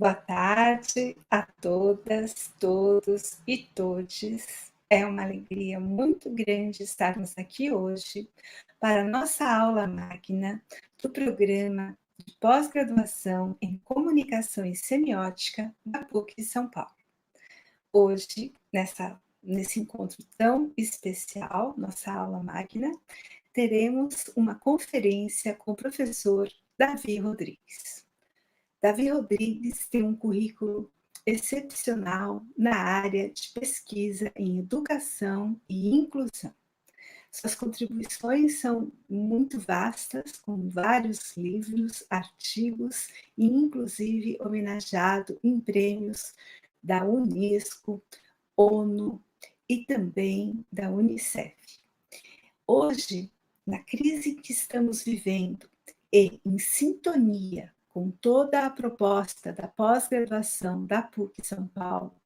Boa tarde a todas, todos e todes. É uma alegria muito grande estarmos aqui hoje para a nossa aula magna do programa de pós-graduação em Comunicação e Semiótica da PUC São Paulo. Hoje, nesse encontro tão especial, nossa aula magna, teremos uma conferência com o professor Davi Rodrigues. Davi Rodrigues tem um currículo excepcional na área de pesquisa em educação e inclusão. Suas contribuições são muito vastas, com vários livros, artigos e, inclusive, homenageado em prêmios da Unesco, ONU e também da Unicef. Hoje, na crise que estamos vivendo e em sintonia com toda a proposta da pós-graduação da PUC São Paulo,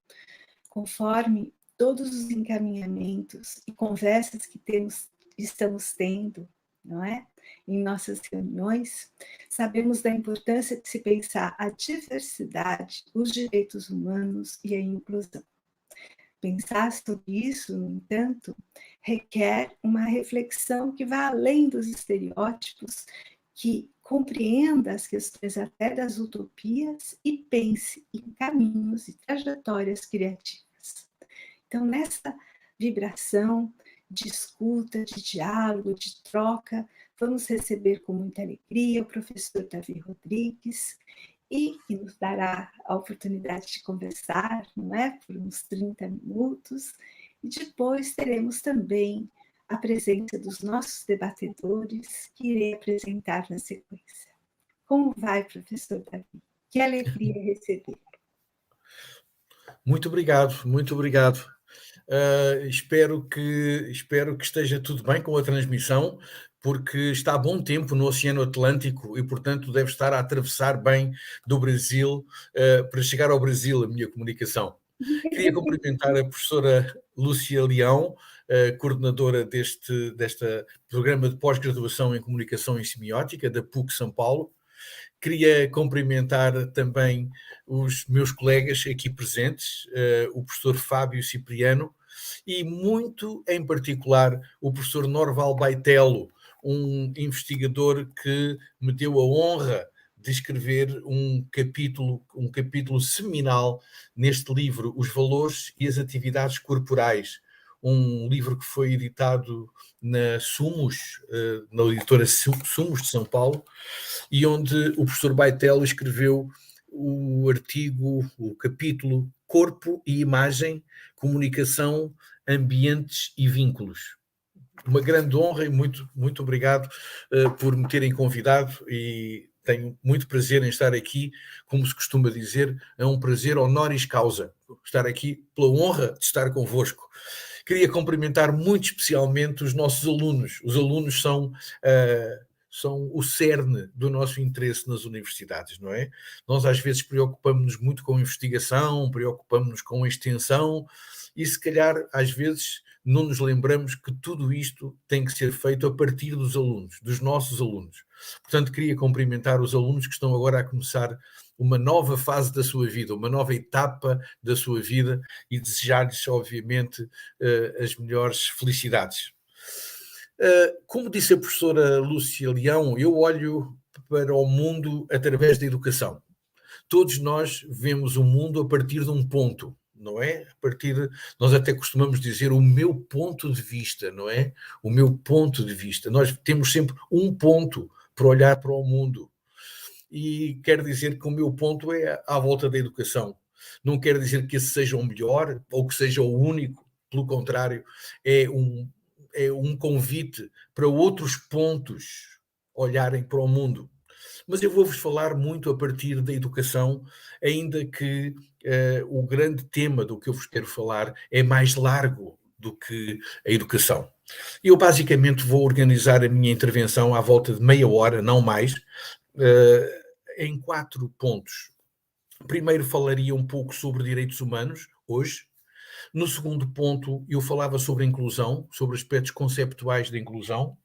conforme todos os encaminhamentos e conversas que estamos tendo, não é? Em nossas reuniões, sabemos da importância de se pensar a diversidade, os direitos humanos e a inclusão. Pensar sobre isso, no entanto, requer uma reflexão que vá além dos estereótipos, que compreenda as questões até das utopias e pense em caminhos e trajetórias criativas. Então, nessa vibração de escuta, de diálogo, de troca, vamos receber com muita alegria o professor Davi Rodrigues, e que nos dará a oportunidade de conversar, não é? Por uns 30 minutos, e depois teremos também a presença dos nossos debatedores, que irei apresentar na sequência. Como vai, professor Davi? Que alegria receber. Muito obrigado, muito obrigado. Espero que esteja tudo bem com a transmissão, porque está há bom tempo no Oceano Atlântico e, portanto, deve estar a atravessar bem do Brasil para chegar ao Brasil a minha comunicação. Queria cumprimentar a professora Lúcia Leão, coordenadora deste programa de pós-graduação em Comunicação e Semiótica da PUC São Paulo. Queria cumprimentar também os meus colegas aqui presentes, o professor Fábio Cipriano e muito em particular o professor Norval Baitello, um investigador que me deu a honra de escrever um capítulo seminal neste livro, Os Valores e as Atividades Corporais, um livro que foi editado na Sumos, na editora Sumos de São Paulo, e onde o professor Baitello escreveu o artigo, o capítulo Corpo e Imagem, Comunicação, Ambientes e Vínculos. Uma grande honra e muito, muito obrigado por me terem convidado e tenho muito prazer em estar aqui, como se costuma dizer, é um prazer honoris causa, estar aqui pela honra de estar convosco. Queria cumprimentar muito especialmente os nossos alunos. Os alunos são o cerne do nosso interesse nas universidades, não é? Nós às vezes preocupamos-nos muito com a investigação, preocupamos-nos com a extensão e se calhar às vezes não nos lembramos que tudo isto tem que ser feito a partir dos alunos, dos nossos alunos. Portanto, queria cumprimentar os alunos que estão agora a começar uma nova fase da sua vida, uma nova etapa da sua vida e desejar-lhes, obviamente, as melhores felicidades. Como disse a professora Lúcia Leão, eu olho para o mundo através da educação. Todos nós vemos o mundo a partir de um ponto, não é? Nós até costumamos dizer o meu ponto de vista, não é? O meu ponto de vista. Nós temos sempre um ponto para olhar para o mundo. E quer dizer que o meu ponto é à volta da educação. Não quer dizer que esse seja o melhor ou que seja o único, pelo contrário, é um convite para outros pontos olharem para o mundo. Mas eu vou-vos falar muito a partir da educação, ainda que o grande tema do que eu vos quero falar é mais largo do que a educação. Eu basicamente vou organizar a minha intervenção à volta de meia hora, não mais, em 4 pontos. Primeiro falaria um pouco sobre direitos humanos, hoje. No segundo ponto, eu falava sobre a inclusão, sobre aspectos conceptuais da inclusão,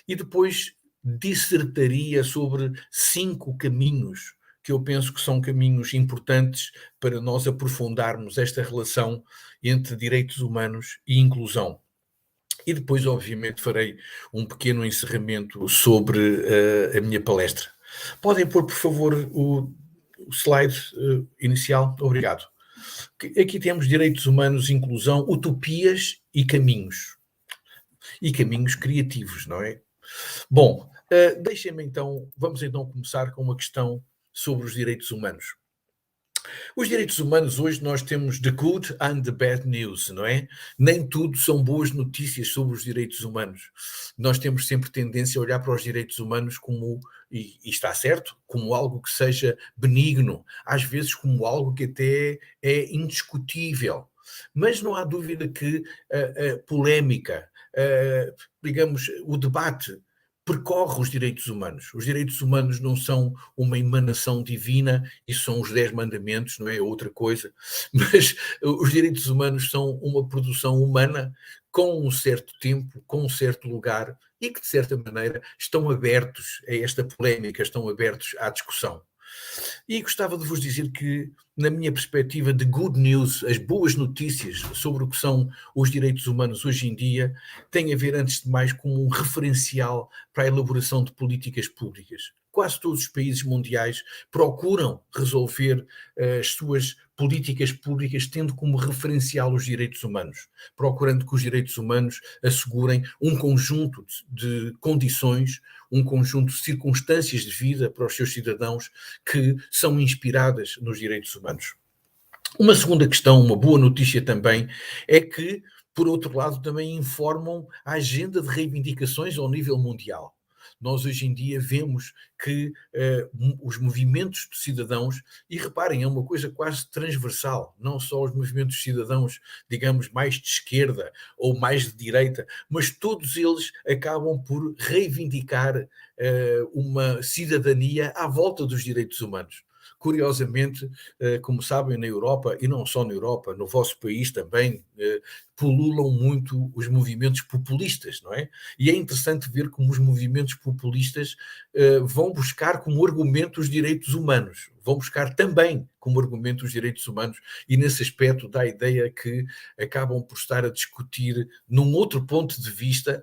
e depois dissertaria sobre 5 caminhos que eu penso que são caminhos importantes para nós aprofundarmos esta relação entre direitos humanos e inclusão. E depois, obviamente, farei um pequeno encerramento sobre a minha palestra. Podem pôr, por favor, o slide inicial? Obrigado. Aqui temos direitos humanos, inclusão, utopias e caminhos. E caminhos criativos, não é? Bom, deixem-me então, vamos então começar com uma questão sobre os direitos humanos. Os direitos humanos, hoje nós temos the good and the bad news, não é? Nem tudo são boas notícias sobre os direitos humanos. Nós temos sempre tendência a olhar para os direitos humanos como, e está certo, como algo que seja benigno, às vezes como algo que até é indiscutível. Mas não há dúvida que a polémica, digamos, o debate percorre os direitos humanos. Os direitos humanos não são uma emanação divina, isso são os 10 mandamentos, não é outra coisa, mas os direitos humanos são uma produção humana com um certo tempo, com um certo lugar e que, de certa maneira, estão abertos a esta polémica, estão abertos à discussão. E gostava de vos dizer que, na minha perspectiva de good news, as boas notícias sobre o que são os direitos humanos hoje em dia, têm a ver, antes de mais, com um referencial para a elaboração de políticas públicas. Quase todos os países mundiais procuram resolver as suas políticas públicas tendo como referencial os direitos humanos, procurando que os direitos humanos assegurem um conjunto de condições, um conjunto de circunstâncias de vida para os seus cidadãos que são inspiradas nos direitos humanos. Uma segunda questão, uma boa notícia também, é que, por outro lado, também informam a agenda de reivindicações ao nível mundial. Nós hoje em dia vemos que os movimentos de cidadãos, e reparem, é uma coisa quase transversal, não só os movimentos de cidadãos, digamos, mais de esquerda ou mais de direita, mas todos eles acabam por reivindicar uma cidadania à volta dos direitos humanos. Curiosamente, como sabem, na Europa, e não só na Europa, no vosso país também, pululam muito os movimentos populistas, não é? E é interessante ver como os movimentos populistas vão buscar como argumento os direitos humanos, vão buscar também como argumento os direitos humanos, e nesse aspecto dá a ideia que acabam por estar a discutir num outro ponto de vista,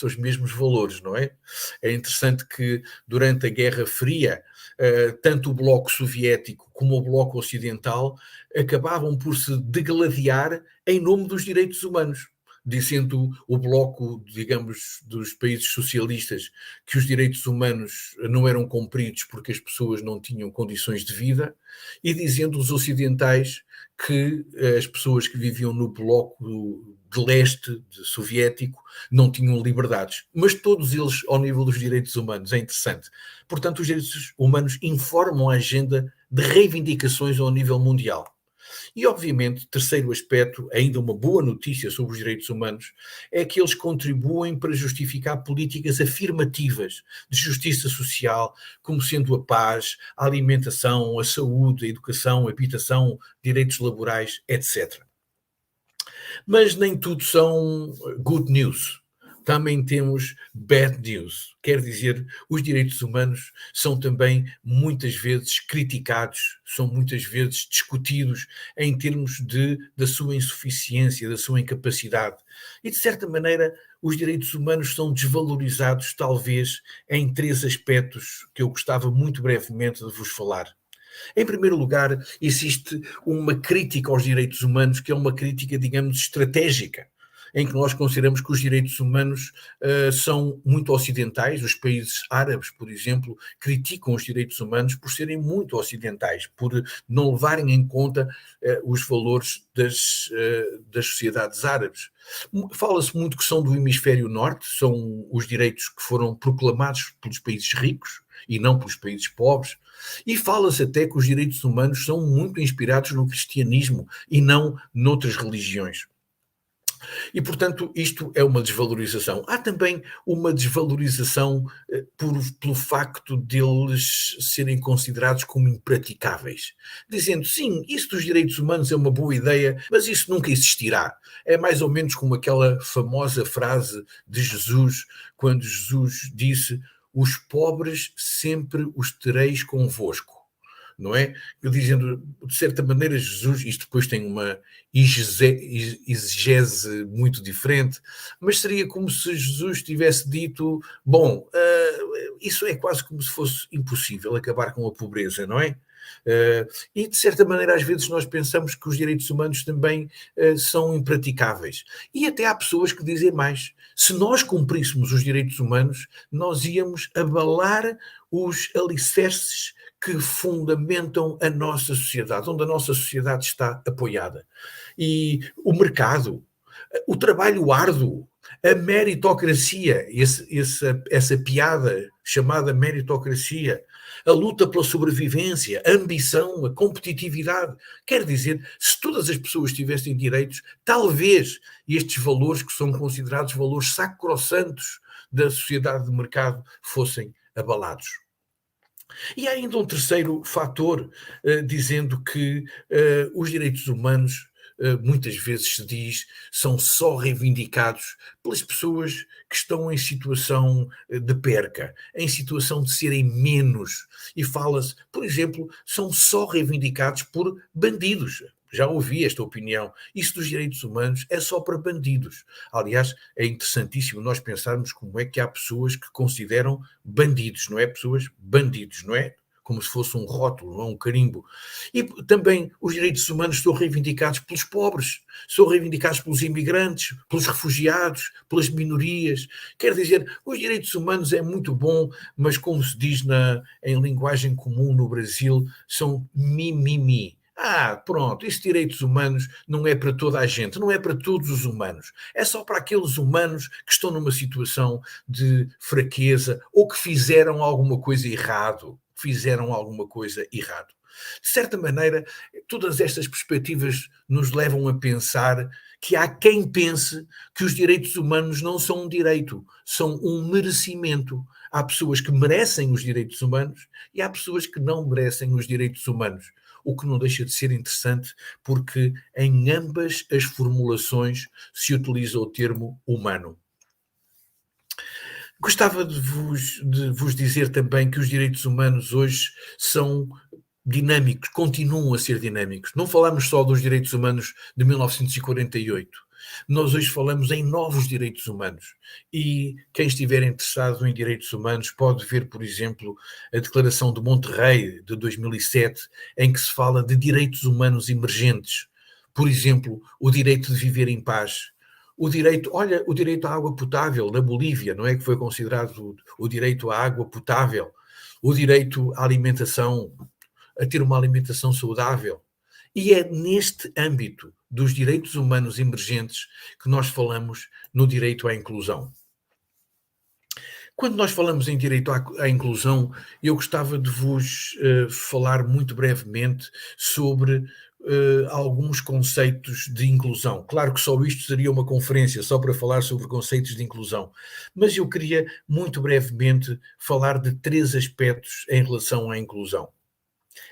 os mesmos valores, não é? É interessante que durante a Guerra Fria, tanto o Bloco Soviético como o Bloco Ocidental acabavam por se degladiar em nome dos direitos humanos, dizendo o bloco, digamos, dos países socialistas que os direitos humanos não eram cumpridos porque as pessoas não tinham condições de vida, e dizendo os ocidentais que as pessoas que viviam no bloco de leste soviético não tinham liberdades. Mas todos eles ao nível dos direitos humanos, é interessante. Portanto, os direitos humanos informam a agenda de reivindicações ao nível mundial. E, obviamente, terceiro aspecto, ainda uma boa notícia sobre os direitos humanos, é que eles contribuem para justificar políticas afirmativas de justiça social, como sendo a paz, a alimentação, a saúde, a educação, a habitação, direitos laborais, etc. Mas nem tudo são good news. Também temos bad news. Quer dizer, os direitos humanos são também muitas vezes criticados, são muitas vezes discutidos em termos da sua insuficiência, da sua incapacidade. E, de certa maneira, os direitos humanos são desvalorizados, talvez, em 3 aspectos que eu gostava muito brevemente de vos falar. Em primeiro lugar, existe uma crítica aos direitos humanos, que é uma crítica, digamos, estratégica, em que nós consideramos que os direitos humanos são muito ocidentais. Os países árabes, por exemplo, criticam os direitos humanos por serem muito ocidentais, por não levarem em conta os valores das sociedades árabes. Fala-se muito que são do hemisfério norte, são os direitos que foram proclamados pelos países ricos e não pelos países pobres, e fala-se até que os direitos humanos são muito inspirados no cristianismo e não noutras religiões. E, portanto, isto é uma desvalorização. Há também uma desvalorização pelo facto deles serem considerados como impraticáveis. Dizendo, sim, isso dos direitos humanos é uma boa ideia, mas isso nunca existirá. É mais ou menos como aquela famosa frase de Jesus, quando Jesus disse: os pobres sempre os tereis convosco. Não é? Dizendo, de certa maneira, Jesus, isto depois tem uma exegese muito diferente, mas seria como se Jesus tivesse dito, bom, isso é quase como se fosse impossível acabar com a pobreza, não é? E de certa maneira às vezes nós pensamos que os direitos humanos também são impraticáveis. E até há pessoas que dizem mais. Se nós cumpríssemos os direitos humanos, nós íamos abalar os alicerces que fundamentam a nossa sociedade, onde a nossa sociedade está apoiada. E o mercado, o trabalho árduo, a meritocracia, essa piada chamada meritocracia, a luta pela sobrevivência, a ambição, a competitividade. Quer dizer, se todas as pessoas tivessem direitos, talvez estes valores que são considerados valores sacrossantos da sociedade de mercado fossem abalados. E há ainda um terceiro fator, dizendo que os direitos humanos, muitas vezes se diz, são só reivindicados pelas pessoas que estão em situação de perca, em situação de serem menos. E fala-se, por exemplo, são só reivindicados por bandidos. Já ouvi esta opinião. Isso dos direitos humanos é só para bandidos. Aliás, é interessantíssimo nós pensarmos como é que há pessoas que consideram bandidos, não é? Pessoas bandidos, não é? Como se fosse um rótulo, não um carimbo. E também os direitos humanos são reivindicados pelos pobres, são reivindicados pelos imigrantes, pelos refugiados, pelas minorias. Quer dizer, os direitos humanos é muito bom, mas como se diz em linguagem comum no Brasil, são mimimi. Pronto, esses direitos humanos não é para toda a gente, não é para todos os humanos. É só para aqueles humanos que estão numa situação de fraqueza ou que fizeram alguma coisa errado. De certa maneira, todas estas perspectivas nos levam a pensar que há quem pense que os direitos humanos não são um direito, são um merecimento. Há pessoas que merecem os direitos humanos e há pessoas que não merecem os direitos humanos. O que não deixa de ser interessante, porque em ambas as formulações se utiliza o termo humano. Gostava de vos dizer também que os direitos humanos hoje são dinâmicos, continuam a ser dinâmicos. Não falamos só dos direitos humanos de 1948. Nós hoje falamos em novos direitos humanos. E quem estiver interessado em direitos humanos pode ver, por exemplo, a Declaração de Monterrey de 2007, em que se fala de direitos humanos emergentes. Por exemplo, o direito de viver em paz. O direito à água potável na Bolívia, não é que foi considerado o direito à água potável, o direito à alimentação, a ter uma alimentação saudável. E é neste âmbito dos direitos humanos emergentes que nós falamos no direito à inclusão. Quando nós falamos em direito à inclusão, eu gostava de vos falar muito brevemente sobre alguns conceitos de inclusão. Claro que só isto seria uma conferência, só para falar sobre conceitos de inclusão, mas eu queria muito brevemente falar de 3 aspectos em relação à inclusão.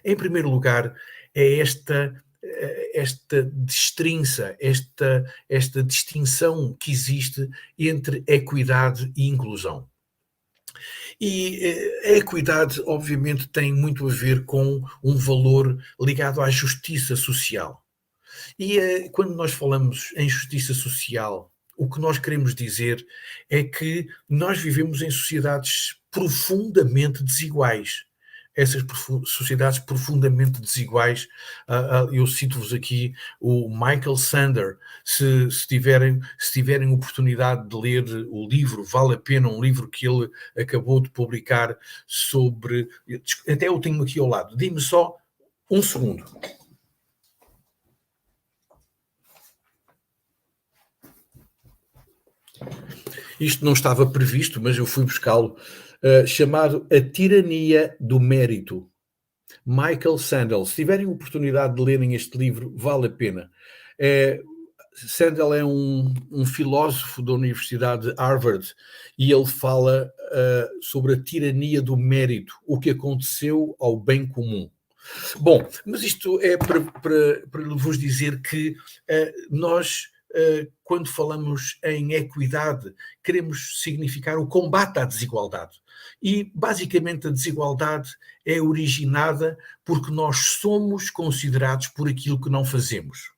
Em primeiro lugar, é esta destrinça, esta distinção que existe entre equidade e inclusão. E a equidade, obviamente, tem muito a ver com um valor ligado à justiça social. E quando nós falamos em justiça social, o que nós queremos dizer é que nós vivemos em sociedades profundamente desiguais. Essas sociedades profundamente desiguais, eu cito-vos aqui o Michael Sandel. Se tiverem oportunidade de ler o livro, vale a pena, um livro que ele acabou de publicar sobre, até eu tenho aqui ao lado, dê-me só um segundo. Isto não estava previsto, mas eu fui buscá-lo, chamado A Tirania do Mérito. Michael Sandel. Se tiverem oportunidade de lerem este livro, vale a pena. Sandel é um filósofo da Universidade de Harvard e ele fala sobre a tirania do mérito, o que aconteceu ao bem comum. Bom, mas isto é para vos dizer que nós quando falamos em equidade, queremos significar o combate à desigualdade. E, basicamente, a desigualdade é originada porque nós somos considerados por aquilo que não fazemos.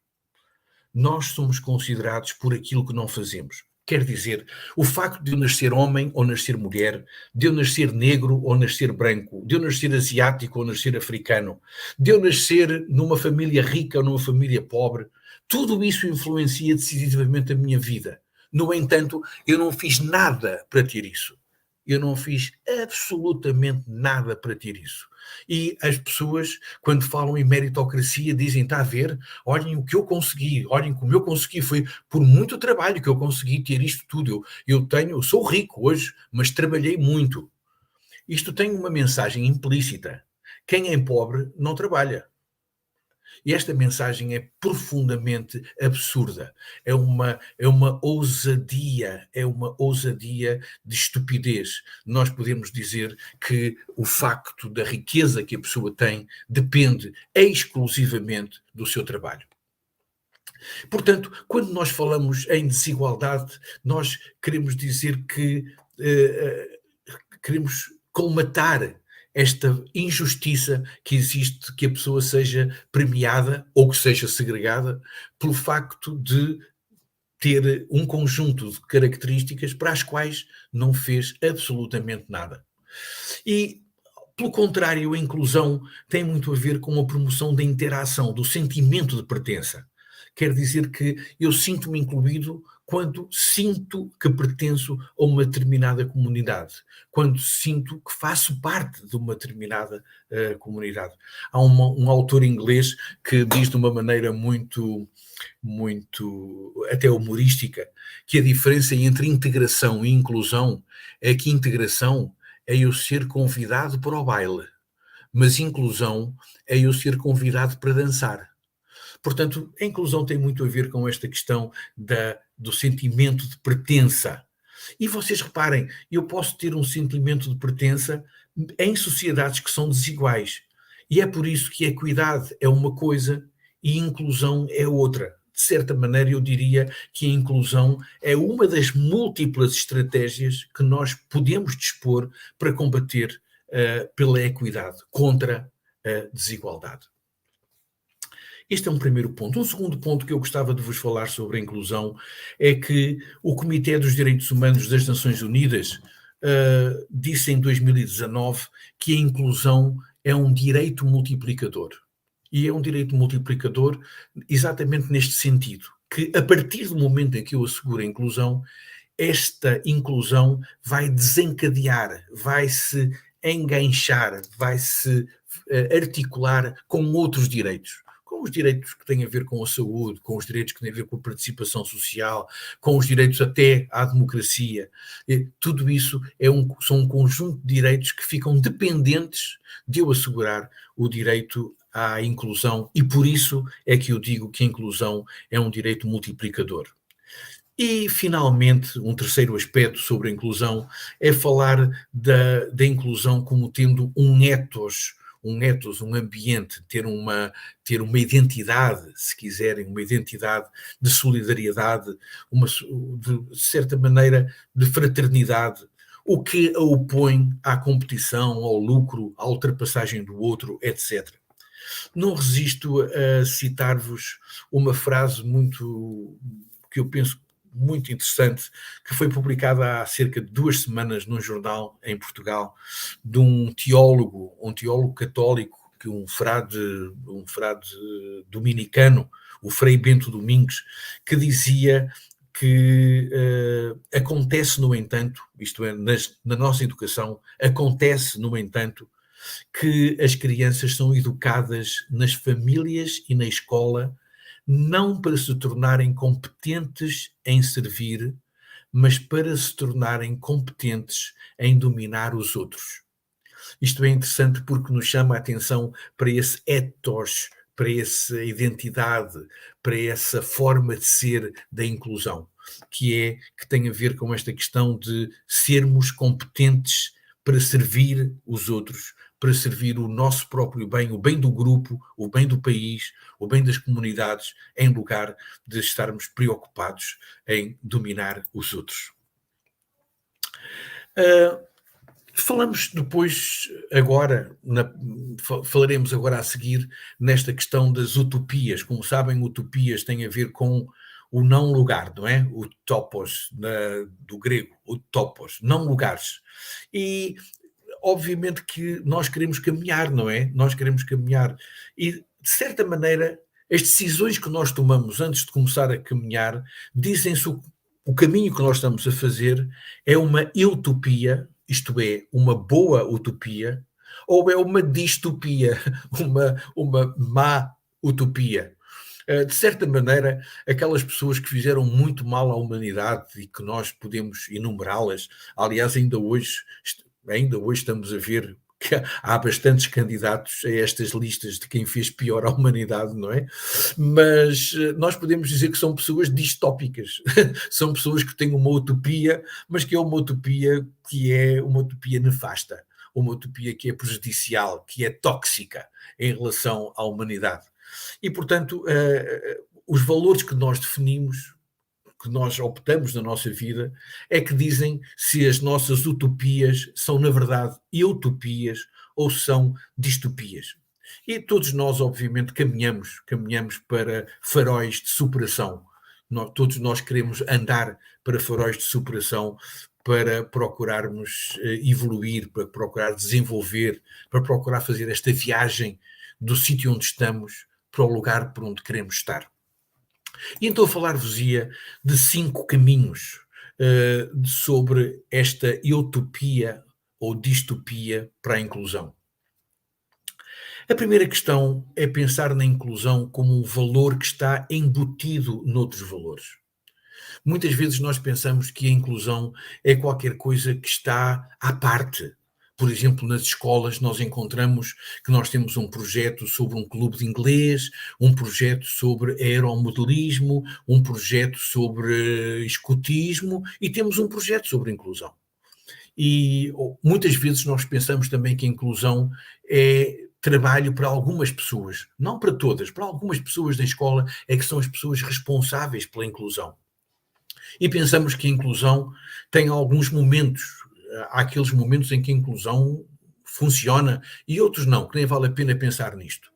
Nós somos considerados por aquilo que não fazemos. Quer dizer, o facto de eu nascer homem ou nascer mulher, de eu nascer negro ou nascer branco, de eu nascer asiático ou nascer africano, de eu nascer numa família rica ou numa família pobre, tudo isso influencia decisivamente a minha vida. No entanto, eu não fiz nada para ter isso. Eu não fiz absolutamente nada para ter isso. E as pessoas, quando falam em meritocracia, dizem, está a ver, olhem o que eu consegui, olhem como eu consegui, foi por muito trabalho que eu consegui ter isto tudo. Eu sou rico hoje, mas trabalhei muito. Isto tem uma mensagem implícita. Quem é pobre não trabalha. E esta mensagem é profundamente absurda. É uma ousadia de estupidez. Nós podemos dizer que o facto da riqueza que a pessoa tem depende exclusivamente do seu trabalho. Portanto, quando nós falamos em desigualdade, nós queremos dizer que queremos colmatar esta injustiça que existe, que a pessoa seja premiada ou que seja segregada pelo facto de ter um conjunto de características para as quais não fez absolutamente nada. E, pelo contrário, a inclusão tem muito a ver com a promoção da interação, do sentimento de pertença. Quer dizer que eu sinto-me incluído quando sinto que pertenço a uma determinada comunidade, quando sinto que faço parte de uma determinada comunidade. Há um autor inglês que diz de uma maneira muito até humorística, que a diferença entre integração e inclusão é que integração é eu ser convidado para o baile, mas inclusão é eu ser convidado para dançar. Portanto, a inclusão tem muito a ver com esta questão do sentimento de pertença. E vocês reparem, eu posso ter um sentimento de pertença em sociedades que são desiguais. E é por isso que a equidade é uma coisa e inclusão é outra. De certa maneira, eu diria que a inclusão é uma das múltiplas estratégias que nós podemos dispor para combater pela equidade, contra a desigualdade. Este é um primeiro ponto. Um segundo ponto que eu gostava de vos falar sobre a inclusão é que o Comitê dos Direitos Humanos das Nações Unidas disse em 2019 que a inclusão é um direito multiplicador. E é um direito multiplicador exatamente neste sentido, que a partir do momento em que eu asseguro a inclusão, esta inclusão vai desencadear, vai-se enganchar, vai-se articular com outros direitos. Com os direitos que têm a ver com a saúde, com os direitos que têm a ver com a participação social, com os direitos até à democracia. Tudo isso são um conjunto de direitos que ficam dependentes de eu assegurar o direito à inclusão e por isso é que eu digo que a inclusão é um direito multiplicador. E, finalmente, um terceiro aspecto sobre a inclusão é falar da inclusão como tendo um ethos, um ambiente, ter uma identidade, se quiserem, uma identidade de solidariedade, de certa maneira, de fraternidade, o que a opõe à competição, ao lucro, à ultrapassagem do outro, etc. Não resisto a citar-vos uma frase que eu penso muito interessante, que foi publicada há cerca de 2 semanas num jornal em Portugal, de um teólogo católico, que um frade dominicano, o Frei Bento Domingos, que dizia que acontece, no entanto, isto é, na nossa educação, acontece, no entanto, que as crianças são educadas nas famílias e na escola não para se tornarem competentes em servir, mas para se tornarem competentes em dominar os outros. Isto é interessante porque nos chama a atenção para esse ethos, para essa identidade, para essa forma de ser da inclusão, que tem a ver com esta questão de sermos competentes para servir os outros, para servir o nosso próprio bem, o bem do grupo, o bem do país, o bem das comunidades, em lugar de estarmos preocupados em dominar os outros. Falamos depois, falaremos agora a seguir nesta questão das utopias. Como sabem, utopias têm a ver com o não lugar, não é? O topos, do grego, o topos, não lugares. E obviamente que nós queremos caminhar, não é? Nós queremos caminhar. E, de certa maneira, as decisões que nós tomamos antes de começar a caminhar dizem-se o caminho que nós estamos a fazer é uma utopia, isto é, uma boa utopia, ou é uma distopia, uma má utopia. De certa maneira, aquelas pessoas que fizeram muito mal à humanidade e que nós podemos enumerá-las, aliás, ainda hoje estamos a ver que há bastantes candidatos a estas listas de quem fez pior à humanidade, não é? Mas nós podemos dizer que são pessoas distópicas, são pessoas que têm uma utopia, mas que é uma utopia nefasta, uma utopia que é prejudicial, que é tóxica em relação à humanidade. E, portanto, os valores que nós definimos, que nós optamos na nossa vida, é que dizem se as nossas utopias são, na verdade, utopias ou são distopias. E todos nós, obviamente, caminhamos para faróis de superação. Todos nós queremos andar para faróis de superação, para procurarmos evoluir, para procurar desenvolver, para procurar fazer esta viagem do sítio onde estamos para o lugar por onde queremos estar. E então falar-vos-ia de 5 caminhos sobre esta utopia ou distopia para a inclusão. A primeira questão é pensar na inclusão como um valor que está embutido noutros valores. Muitas vezes nós pensamos que a inclusão é qualquer coisa que está à parte. Por exemplo, nas escolas nós encontramos que nós temos um projeto sobre um clube de inglês, um projeto sobre aeromodelismo, um projeto sobre escotismo e temos um projeto sobre inclusão. E muitas vezes nós pensamos também que a inclusão é trabalho para algumas pessoas, não para todas, para algumas pessoas da escola é que são as pessoas responsáveis pela inclusão. E pensamos que a inclusão tem alguns momentos. Há aqueles momentos em que a inclusão funciona e outros não, que nem vale a pena pensar nisto.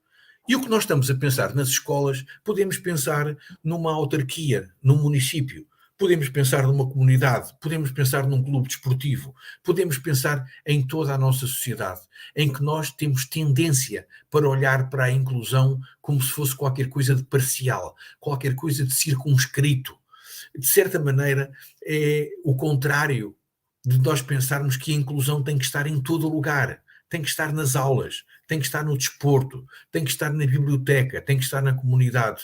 E o que nós estamos a pensar nas escolas, podemos pensar numa autarquia, num município, podemos pensar numa comunidade, podemos pensar num clube desportivo, podemos pensar em toda a nossa sociedade, em que nós temos tendência para olhar para a inclusão como se fosse qualquer coisa de parcial, qualquer coisa de circunscrito. De certa maneira, é o contrário de nós pensarmos que a inclusão tem que estar em todo o lugar, tem que estar nas aulas, tem que estar no desporto, tem que estar na biblioteca, tem que estar na comunidade,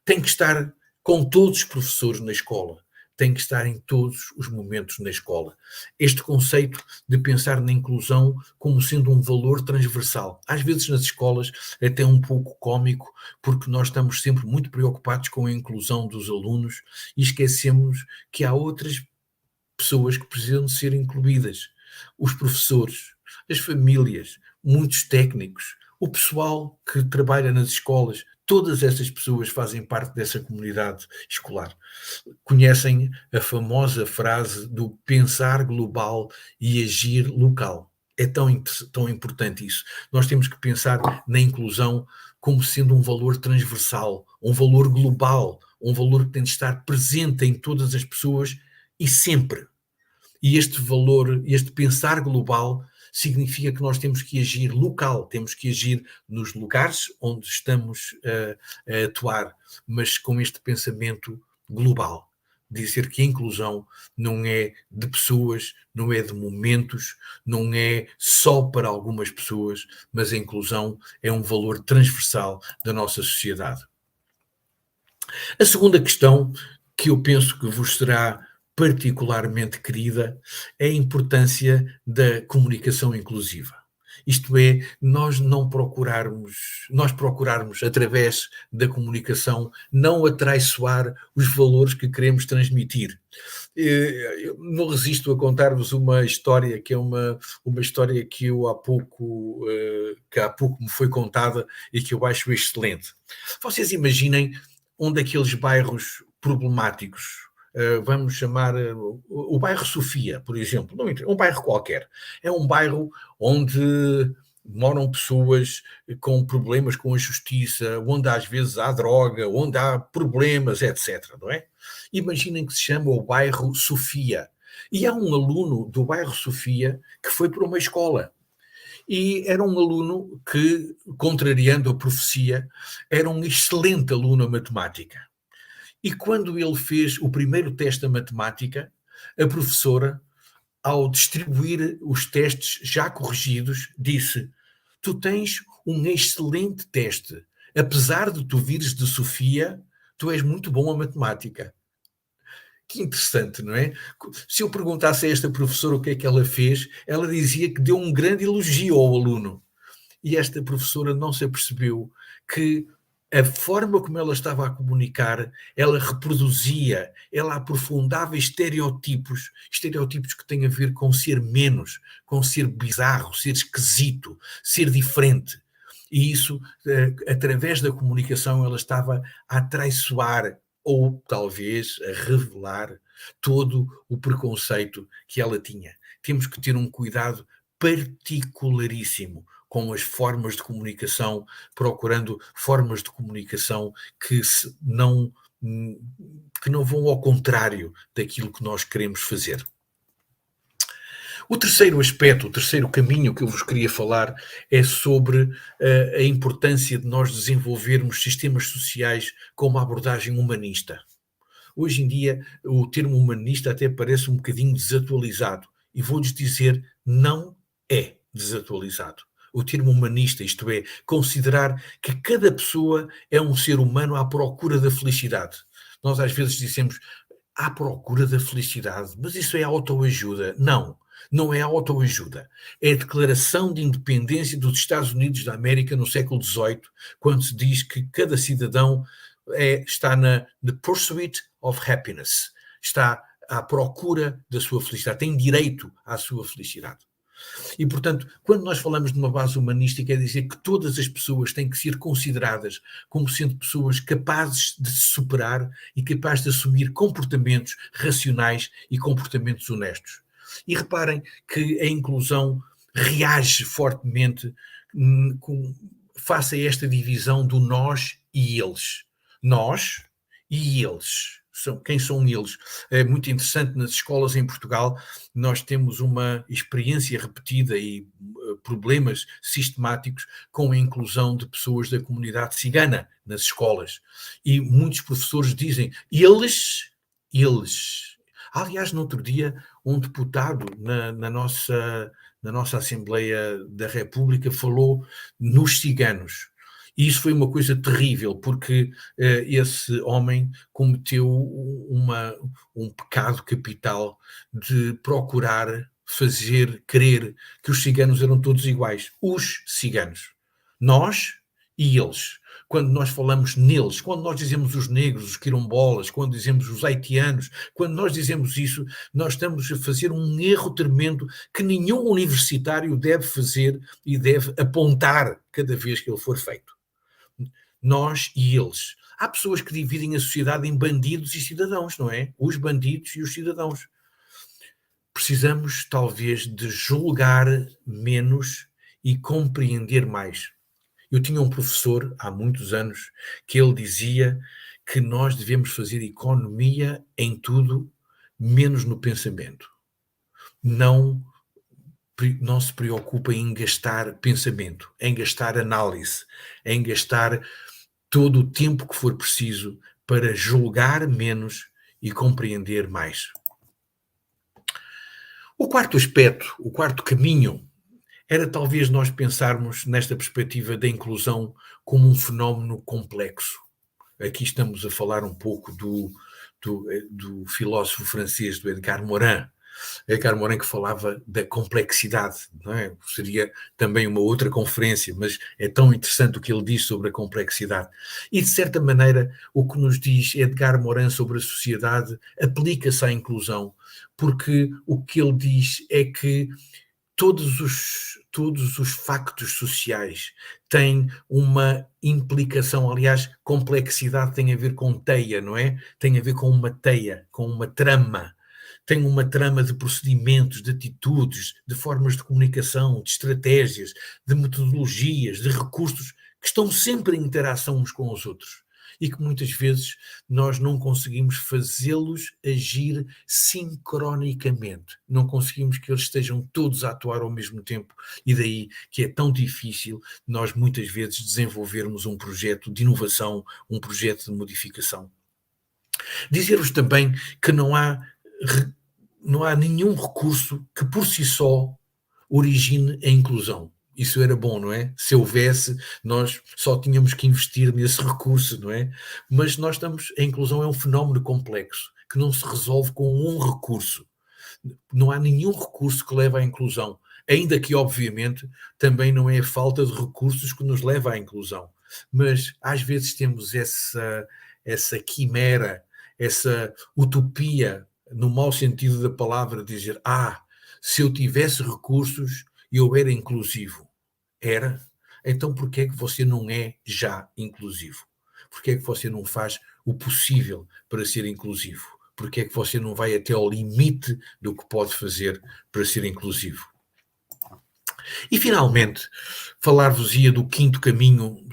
tem que estar com todos os professores na escola, tem que estar em todos os momentos na escola. Este conceito de pensar na inclusão como sendo um valor transversal, às vezes nas escolas até um pouco cómico, porque nós estamos sempre muito preocupados com a inclusão dos alunos e esquecemos que há outras pessoas que precisam de ser incluídas. Os professores, as famílias, muitos técnicos, o pessoal que trabalha nas escolas, todas essas pessoas fazem parte dessa comunidade escolar. Conhecem a famosa frase do pensar global e agir local. É tão importante isso. Nós temos que pensar na inclusão como sendo um valor transversal, um valor global, um valor que tem de estar presente em todas as pessoas e sempre. E este valor, este pensar global, significa que nós temos que agir local, temos que agir nos lugares onde estamos a atuar, mas com este pensamento global. Dizer que a inclusão não é de pessoas, não é de momentos, não é só para algumas pessoas, mas a inclusão é um valor transversal da nossa sociedade. A segunda questão, que eu penso que vos será particularmente querida, é a importância da comunicação inclusiva. Isto é, nós procurarmos através da comunicação não atraiçoar os valores que queremos transmitir. Eu não resisto a contar-vos uma história que é uma história que há pouco me foi contada e que eu acho excelente. Vocês imaginem um daqueles bairros problemáticos, vamos chamar o bairro Sofia, por exemplo, um bairro qualquer. É um bairro onde moram pessoas com problemas com a justiça, onde às vezes há droga, onde há problemas, etc. Não é? Imaginem que se chama o bairro Sofia. E há um aluno do bairro Sofia que foi para uma escola. E era um aluno que, contrariando a profecia, era um excelente aluno a matemática. E quando ele fez o primeiro teste da matemática, a professora, ao distribuir os testes já corrigidos, disse: Tu tens um excelente teste. Apesar de tu vires de Sofia, tu és muito bom a matemática. Que interessante, não é? Se eu perguntasse a esta professora o que é que ela fez, ela dizia que deu um grande elogio ao aluno. E esta professora não se apercebeu que a forma como ela estava a comunicar, ela reproduzia, ela aprofundava estereótipos que têm a ver com ser menos, com ser bizarro, ser esquisito, ser diferente. E isso, através da comunicação, ela estava a atraiçoar ou talvez a revelar todo o preconceito que ela tinha. Temos que ter um cuidado particularíssimo com as formas de comunicação, procurando formas de comunicação que não vão ao contrário daquilo que nós queremos fazer. O terceiro aspecto, o terceiro caminho que eu vos queria falar é sobre a importância de nós desenvolvermos sistemas sociais com uma abordagem humanista. Hoje em dia, o termo humanista até parece um bocadinho desatualizado. E vou-lhes dizer, não é desatualizado. O termo humanista, isto é, considerar que cada pessoa é um ser humano à procura da felicidade. Nós às vezes dizemos, à procura da felicidade, mas isso é autoajuda. Não, não é autoajuda. É a Declaração de Independência dos Estados Unidos da América no século XVIII, quando se diz que cada cidadão está na the pursuit of happiness, está à procura da sua felicidade, tem direito à sua felicidade. E, portanto, quando nós falamos de uma base humanística, é dizer que todas as pessoas têm que ser consideradas como sendo pessoas capazes de se superar e capazes de assumir comportamentos racionais e comportamentos honestos. E reparem que a inclusão reage fortemente face a esta divisão do nós e eles. Nós e eles. Quem são eles? É muito interessante, nas escolas em Portugal nós temos uma experiência repetida e problemas sistemáticos com a inclusão de pessoas da comunidade cigana nas escolas. E muitos professores dizem, eles. Aliás, no outro dia, um deputado na nossa Assembleia da República falou nos ciganos. E isso foi uma coisa terrível, porque esse homem cometeu um pecado capital de procurar fazer crer que os ciganos eram todos iguais. Os ciganos. Nós e eles. Quando nós falamos neles, quando nós dizemos os negros, os quilombolas, quando dizemos os haitianos, quando nós dizemos isso, nós estamos a fazer um erro tremendo que nenhum universitário deve fazer e deve apontar cada vez que ele for feito. Nós e eles. Há pessoas que dividem a sociedade em bandidos e cidadãos, não é? Os bandidos e os cidadãos. Precisamos, talvez, de julgar menos e compreender mais. Eu tinha um professor, há muitos anos, que ele dizia que nós devemos fazer economia em tudo, menos no pensamento. Não se preocupa em gastar pensamento, em gastar análise, em gastar todo o tempo que for preciso para julgar menos e compreender mais. O quarto aspecto, o quarto caminho, era talvez nós pensarmos nesta perspectiva da inclusão como um fenómeno complexo. Aqui estamos a falar um pouco do filósofo francês, do Edgar Morin. A Carmo Morenco falava da complexidade, não é? Seria também uma outra conferência, mas é tão interessante o que ele diz sobre a complexidade. E, de certa maneira, o que nos diz Edgar Morin sobre a sociedade aplica-se à inclusão, porque o que ele diz é que todos os factos sociais têm uma implicação, aliás, complexidade tem a ver com teia, não é? Tem a ver com uma teia, com uma trama. Tem uma trama de procedimentos, de atitudes, de formas de comunicação, de estratégias, de metodologias, de recursos que estão sempre em interação uns com os outros e que muitas vezes nós não conseguimos fazê-los agir sincronicamente. Não conseguimos que eles estejam todos a atuar ao mesmo tempo e daí que é tão difícil nós muitas vezes desenvolvermos um projeto de inovação, um projeto de modificação. Dizer-vos também que não há nenhum recurso que por si só origine a inclusão. Isso era bom, não é? Se houvesse, nós só tínhamos que investir nesse recurso, não é? Mas a inclusão é um fenómeno complexo, que não se resolve com um recurso. Não há nenhum recurso que leve à inclusão, ainda que, obviamente, também não é a falta de recursos que nos leva à inclusão. Mas, às vezes, temos essa quimera, essa utopia, no mau sentido da palavra, de dizer, se eu tivesse recursos, eu era inclusivo. Era? Então porquê é que você não é já inclusivo? Porquê é que você não faz o possível para ser inclusivo? Porquê é que você não vai até ao limite do que pode fazer para ser inclusivo? E finalmente, falar-vos-ia do quinto caminho,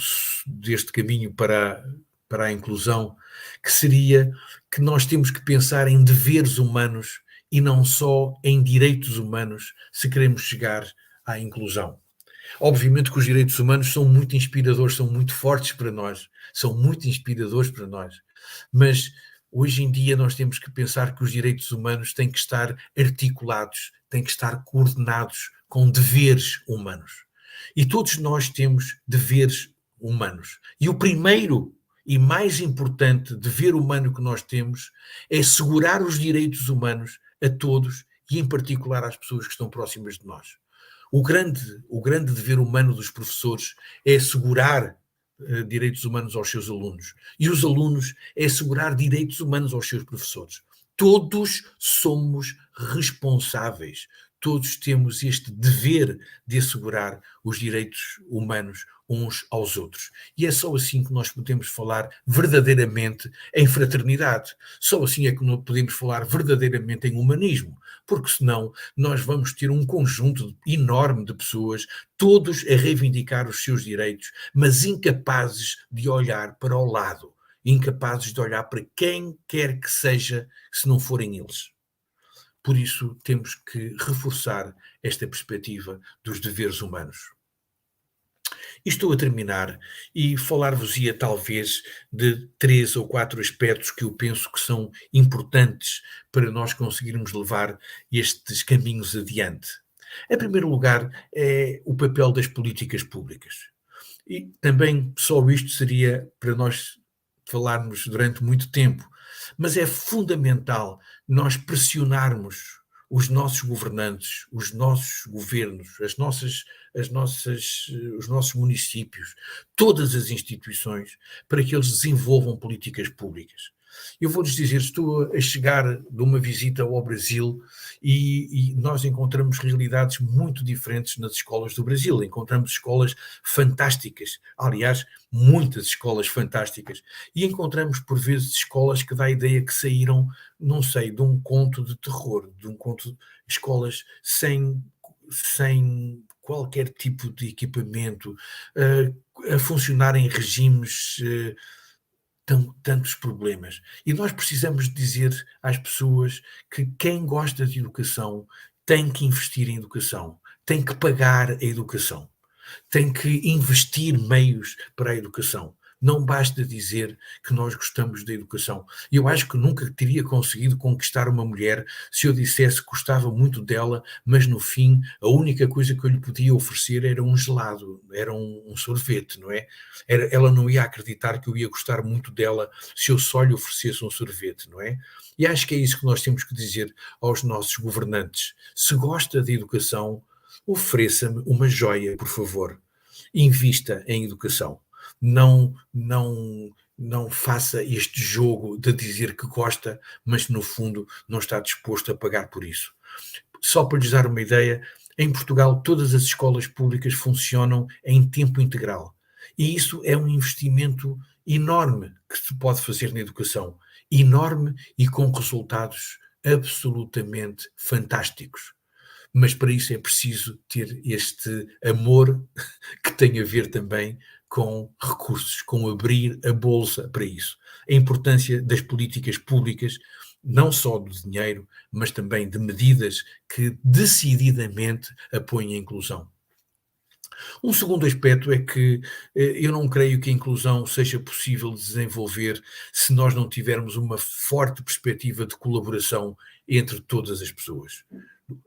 deste caminho para a inclusão, que seria que nós temos que pensar em deveres humanos e não só em direitos humanos se queremos chegar à inclusão. Obviamente que os direitos humanos são muito inspiradores, são muito fortes para nós, são muito inspiradores para nós, mas hoje em dia nós temos que pensar que os direitos humanos têm que estar articulados, têm que estar coordenados com deveres humanos. E todos nós temos deveres humanos. E o primeiro e mais importante dever humano que nós temos é assegurar os direitos humanos a todos e em particular às pessoas que estão próximas de nós. O grande dever humano dos professores é assegurar direitos humanos aos seus alunos. E os alunos é assegurar direitos humanos aos seus professores. Todos somos responsáveis. Todos temos este dever de assegurar os direitos humanos uns aos outros. E é só assim que nós podemos falar verdadeiramente em fraternidade. Só assim é que nós podemos falar verdadeiramente em humanismo. Porque senão nós vamos ter um conjunto enorme de pessoas, todos a reivindicar os seus direitos, mas incapazes de olhar para o lado, incapazes de olhar para quem quer que seja, se não forem eles. Por isso temos que reforçar esta perspectiva dos deveres humanos. E estou a terminar e falar-vos-ia talvez de 3 ou 4 aspectos que eu penso que são importantes para nós conseguirmos levar estes caminhos adiante. Em primeiro lugar, é o papel das políticas públicas. E também só isto seria para nós falarmos durante muito tempo, mas é fundamental nós pressionarmos os nossos governantes, os nossos governos, os nossos municípios, todas as instituições, para que eles desenvolvam políticas públicas. Eu vou-lhes dizer, estou a chegar de uma visita ao Brasil e nós encontramos realidades muito diferentes nas escolas do Brasil. Encontramos escolas fantásticas, aliás, muitas escolas fantásticas, e encontramos por vezes escolas que dá a ideia que saíram, não sei, de um conto de terror, escolas sem qualquer tipo de equipamento, a funcionar em regimes tantos problemas. E nós precisamos dizer às pessoas que quem gosta de educação tem que investir em educação, tem que pagar a educação, tem que investir meios para a educação, Não basta dizer que nós gostamos da educação. Eu acho que nunca teria conseguido conquistar uma mulher se eu dissesse que gostava muito dela, mas no fim a única coisa que eu lhe podia oferecer era um gelado, era um sorvete, não é? Ela não ia acreditar que eu ia gostar muito dela se eu só lhe oferecesse um sorvete, não é? E acho que é isso que nós temos que dizer aos nossos governantes. Se gosta de educação, ofereça-me uma joia, por favor. Invista em educação. Não faça este jogo de dizer que gosta, mas no fundo não está disposto a pagar por isso. Só para lhes dar uma ideia, em Portugal todas as escolas públicas funcionam em tempo integral. E isso é um investimento enorme que se pode fazer na educação. Enorme e com resultados absolutamente fantásticos. Mas para isso é preciso ter este amor que tem a ver também com recursos, com abrir a bolsa para isso. A importância das políticas públicas, não só do dinheiro, mas também de medidas que decididamente apoiem a inclusão. Um segundo aspecto é que eu não creio que a inclusão seja possível de desenvolver se nós não tivermos uma forte perspectiva de colaboração entre todas as pessoas.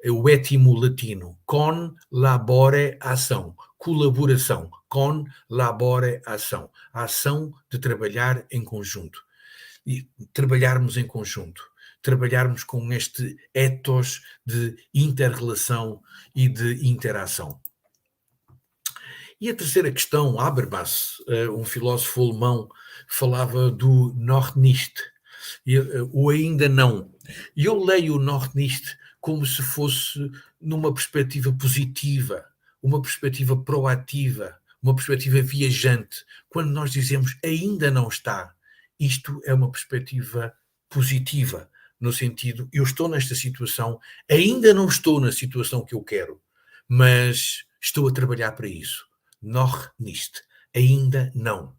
É o étimo latino, con labore ação, colaboração, con labore ação, a ação de trabalhar em conjunto. E trabalharmos em conjunto, trabalharmos com este ethos de inter-relação e de interação. E a terceira questão, Habermas, um filósofo alemão, falava do noch nicht, o ainda não. E eu leio o noch nicht como se fosse numa perspectiva positiva, uma perspectiva proativa, uma perspectiva viajante. Quando nós dizemos ainda não está, isto é uma perspectiva positiva, no sentido, eu estou nesta situação, ainda não estou na situação que eu quero, mas estou a trabalhar para isso. Noch nicht, ainda não.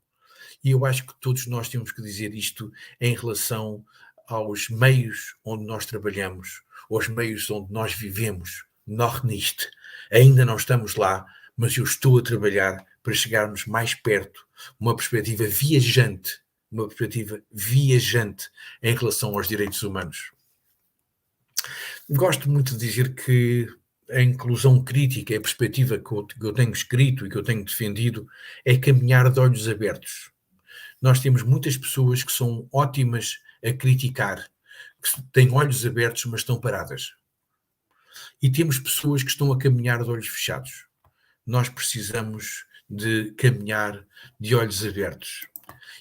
E eu acho que todos nós temos que dizer isto em relação aos meios onde nós trabalhamos, aos meios onde nós vivemos. Noch nicht, ainda não estamos lá, mas eu estou a trabalhar para chegarmos mais perto, uma perspectiva viajante em relação aos direitos humanos. Gosto muito de dizer que a inclusão crítica, a perspectiva que eu tenho escrito e que eu tenho defendido, é caminhar de olhos abertos. Nós temos muitas pessoas que são ótimas a criticar, que têm olhos abertos, mas estão paradas. E temos pessoas que estão a caminhar de olhos fechados. Nós precisamos de caminhar de olhos abertos.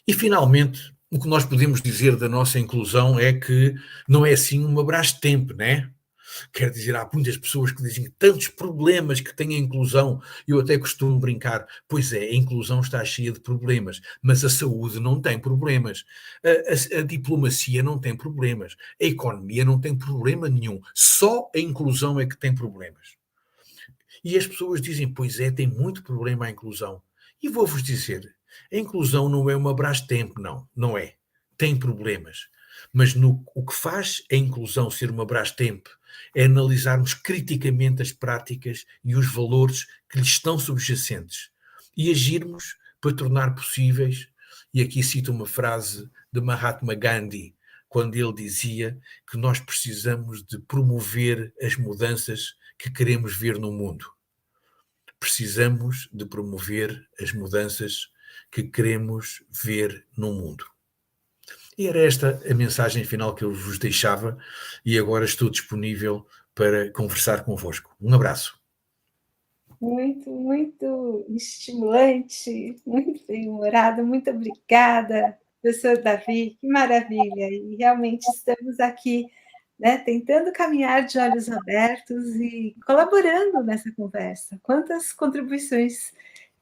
E, finalmente, o que nós podemos dizer da nossa inclusão é que não é assim uma Brastemp, não é? Quer dizer, há muitas pessoas que dizem tantos problemas que têm a inclusão. Eu até costumo brincar, pois é, a inclusão está cheia de problemas, mas a saúde não tem problemas, a diplomacia não tem problemas, a economia não tem problema nenhum, só a inclusão é que tem problemas. E as pessoas dizem, pois é, tem muito problema a inclusão. E vou-vos dizer, a inclusão não é uma Brastemp, não é. Tem problemas. Mas o que faz a inclusão ser uma Brastemp é analisarmos criticamente as práticas e os valores que lhes estão subjacentes e agirmos para tornar possíveis, e aqui cito uma frase de Mahatma Gandhi, quando ele dizia que nós precisamos de promover as mudanças que queremos ver no mundo. Precisamos de promover as mudanças que queremos ver no mundo. E era esta a mensagem final que eu vos deixava e agora estou disponível para conversar convosco. Um abraço. Muito, muito estimulante, muito bem-humorado. Muito obrigada, professor Davi, que maravilha. E realmente estamos aqui, né, tentando caminhar de olhos abertos e colaborando nessa conversa. Quantas contribuições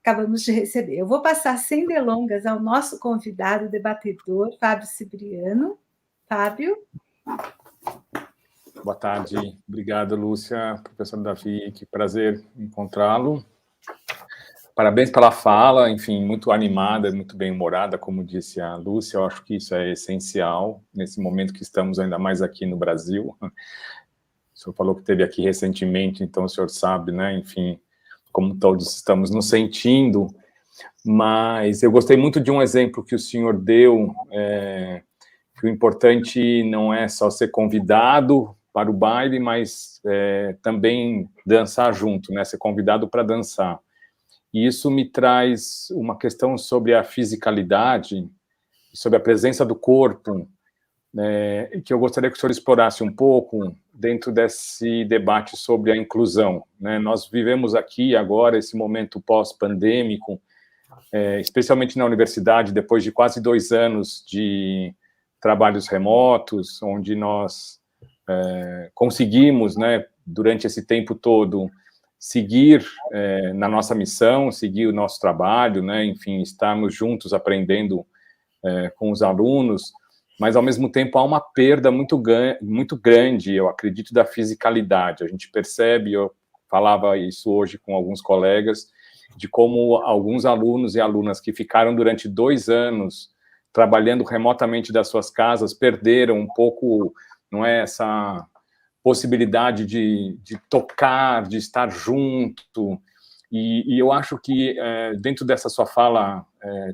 acabamos de receber. Eu vou passar sem delongas ao nosso convidado debatedor, Fábio Cipriano. Fábio. Boa tarde. Obrigado, Lúcia, professor Davi, que prazer encontrá-lo. Parabéns pela fala, enfim, muito animada, muito bem-humorada, como disse a Lúcia. Eu acho que isso é essencial nesse momento que estamos ainda mais aqui no Brasil. O senhor falou que esteve aqui recentemente, então o senhor sabe, né, enfim, como todos estamos nos sentindo. Mas eu gostei muito de um exemplo que o senhor deu, que o importante não é só ser convidado para o baile, mas também dançar junto, né? Ser convidado para dançar. E isso me traz uma questão sobre a fisicalidade, sobre a presença do corpo, que eu gostaria que o senhor explorasse um pouco dentro desse debate sobre a inclusão, né? Nós vivemos aqui agora esse momento pós-pandêmico, especialmente na universidade, depois de quase 2 anos de trabalhos remotos, onde nós conseguimos, né, durante esse tempo todo, seguir na nossa missão, seguir o nosso trabalho, né, enfim, estarmos juntos aprendendo com os alunos, mas, ao mesmo tempo, há uma perda muito grande, eu acredito, da fisicalidade. A gente percebe, eu falava isso hoje com alguns colegas, de como alguns alunos e alunas que ficaram durante 2 anos trabalhando remotamente das suas casas perderam um pouco, não é, essa possibilidade de tocar, de estar junto. E eu acho que, dentro dessa sua fala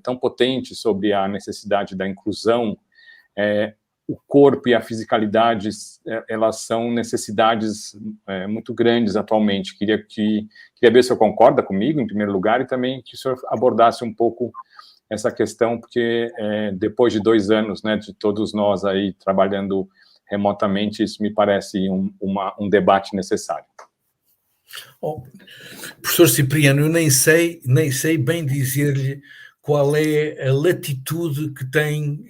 tão potente sobre a necessidade da inclusão, o corpo e a fisicalidade, elas são necessidades muito grandes atualmente. Queria ver se o senhor concorda comigo, em primeiro lugar, e também que o senhor abordasse um pouco essa questão, porque depois de 2 anos, né, de todos nós aí trabalhando remotamente, isso me parece um debate necessário. Oh, professor Cipriano, eu nem sei bem dizer-lhe qual é a latitude que tem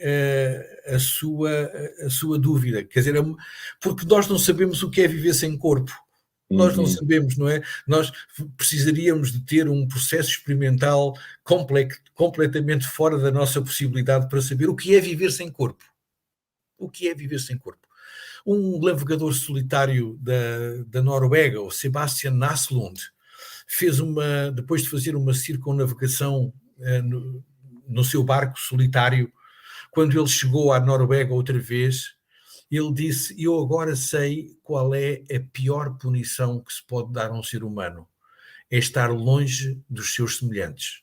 a sua dúvida. Quer dizer, porque nós não sabemos o que é viver sem corpo. Nós não sabemos, não é? Nós precisaríamos de ter um processo experimental completamente fora da nossa possibilidade para saber o que é viver sem corpo. O que é viver sem corpo? Um navegador solitário da Noruega, o Sebastian Naslund, depois de fazer uma circunnavegação no seu barco solitário, quando ele chegou à Noruega outra vez, ele disse: eu agora sei qual é a pior punição que se pode dar a um ser humano, é estar longe dos seus semelhantes.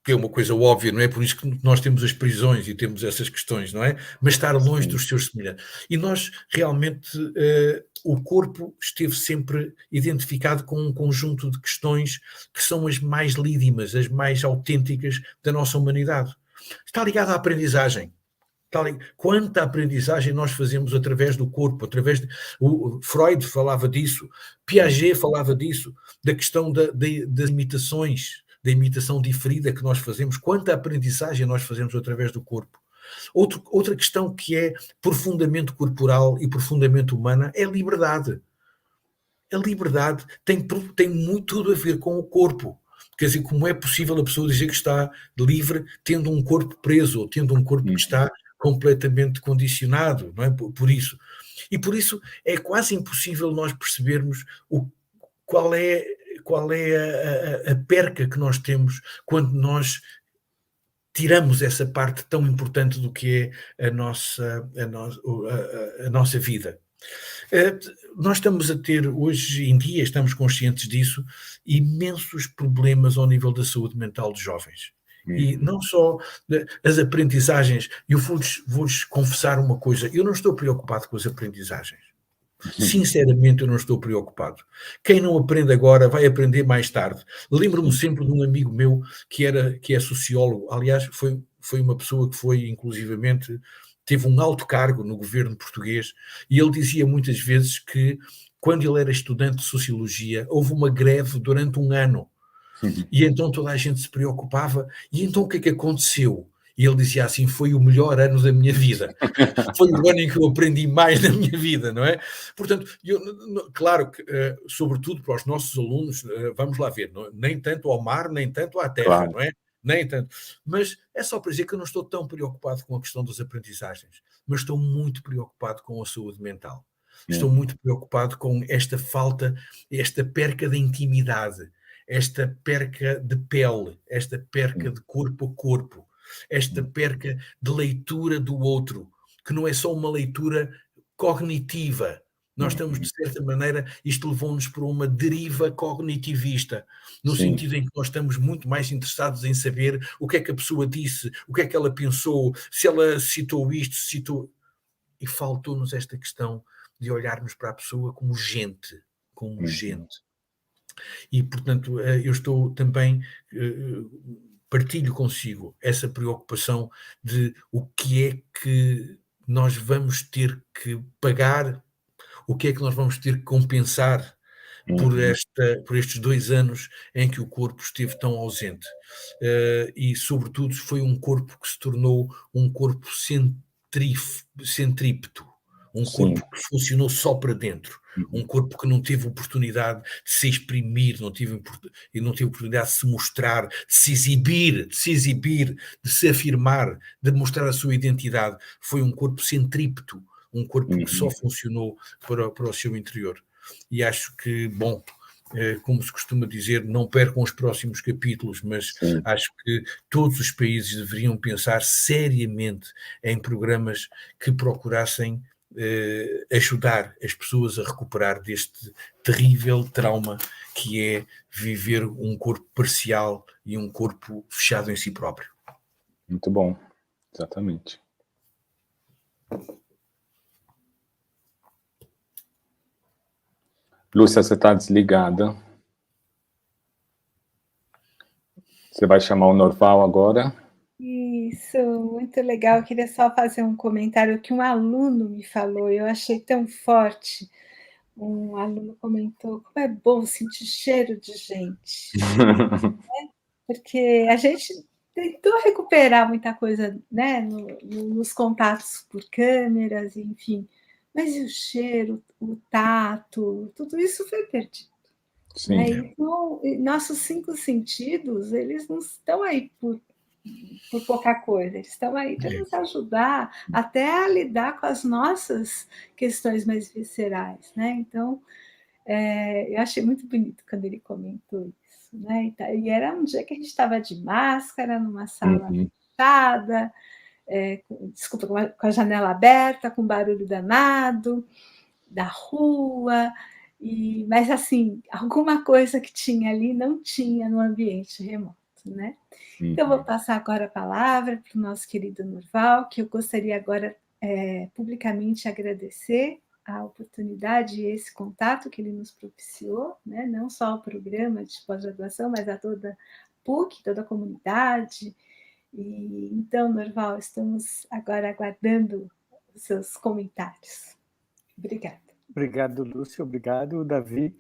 Que é uma coisa óbvia, não é? Por isso que nós temos as prisões e temos essas questões, não é? Mas estar longe dos seus semelhantes. E nós, realmente, o corpo esteve sempre identificado com um conjunto de questões que são as mais lídimas, as mais autênticas da nossa humanidade. Está ligado à aprendizagem. Quanta aprendizagem nós fazemos através do corpo, o Freud falava disso, Piaget falava disso, da questão das imitações, da imitação diferida que nós fazemos, quanta aprendizagem nós fazemos através do corpo. Outra questão que é profundamente corporal e profundamente humana é a liberdade. A liberdade tem muito tudo a ver com o corpo. Quer dizer, como é possível a pessoa dizer que está livre tendo um corpo preso, ou tendo um corpo que está completamente condicionado, não é? Por isso. E por isso é quase impossível nós percebermos qual é a perca que nós temos quando nós tiramos essa parte tão importante do que é a nossa vida. Nós estamos a ter, hoje em dia, estamos conscientes disso, imensos problemas ao nível da saúde mental dos jovens. E não só as aprendizagens. Eu vou-lhes confessar uma coisa: eu não estou preocupado com as aprendizagens. Sinceramente, eu não estou preocupado. Quem não aprende agora vai aprender mais tarde. Lembro-me sempre de um amigo meu que é sociólogo. Aliás, foi uma pessoa que inclusivamente, teve um alto cargo no governo português, e ele dizia muitas vezes que, quando ele era estudante de Sociologia, houve uma greve durante 1 ano. E então toda a gente se preocupava. E então o que é que aconteceu? E ele dizia assim: foi o melhor ano da minha vida. Foi o ano em que eu aprendi mais na minha vida, não é? Portanto, claro que, sobretudo para os nossos alunos, vamos lá ver, nem tanto ao mar, nem tanto à terra, claro, não é? Nem tanto. Mas é só para dizer que eu não estou tão preocupado com a questão das aprendizagens, mas estou muito preocupado com a saúde mental. Estou muito preocupado com esta falta, esta perca de intimidade, esta perca de pele, esta perca de corpo a corpo, esta perca de leitura do outro, que não é só uma leitura cognitiva, Nós estamos, de certa maneira, isto levou-nos para uma deriva cognitivista, no sentido em que nós estamos muito mais interessados em saber o que é que a pessoa disse, o que é que ela pensou, se ela citou isto, se citou... E faltou-nos esta questão de olharmos para a pessoa como gente, como gente. E, portanto, eu estou também, partilho consigo essa preocupação de o que é que nós vamos ter que pagar, o que é que nós vamos ter que compensar por estes 2 anos em que o corpo esteve tão ausente. E, sobretudo, foi um corpo que se tornou um corpo centrípeto, um corpo que funcionou só para dentro, um corpo que não teve oportunidade de se exprimir, não teve oportunidade de se mostrar, de se exibir, de se afirmar, de mostrar a sua identidade. Foi um corpo centrípeto, um corpo que só funcionou para o seu interior. E acho que, bom, como se costuma dizer, não percam os próximos capítulos, mas acho que todos os países deveriam pensar seriamente em programas que procurassem ajudar as pessoas a recuperar deste terrível trauma que é viver um corpo parcial e um corpo fechado em si próprio. Muito bom, exatamente. Lúcia, você está desligada. Você vai chamar o Norval agora? Isso, muito legal. Eu queria só fazer um comentário que um aluno me falou, eu achei tão forte. Um aluno comentou: como é bom sentir cheiro de gente. Porque a gente tentou recuperar muita coisa, né, nos contatos por câmeras, enfim, mas e o cheiro, o tato, tudo isso foi perdido. Sim. Né? Então, nossos 5 sentidos, eles não estão aí por pouca coisa, eles estão aí para nos ajudar até a lidar com as nossas questões mais viscerais. Né? Então, eu achei muito bonito quando ele comentou isso. Né? E era um dia que a gente estava de máscara, numa sala fechada, desculpa, com a janela aberta, com barulho danado, da rua, mas assim, alguma coisa que tinha ali não tinha no ambiente remoto. Né? Então, vou passar agora a palavra para o nosso querido Norval, que eu gostaria agora publicamente agradecer a oportunidade e esse contato que ele nos propiciou, né? Não só ao programa de pós-graduação, mas a toda a PUC, toda a comunidade. E, então, Norval, estamos agora aguardando os seus comentários. Obrigada. Obrigado, Lúcia. Obrigado, Davi.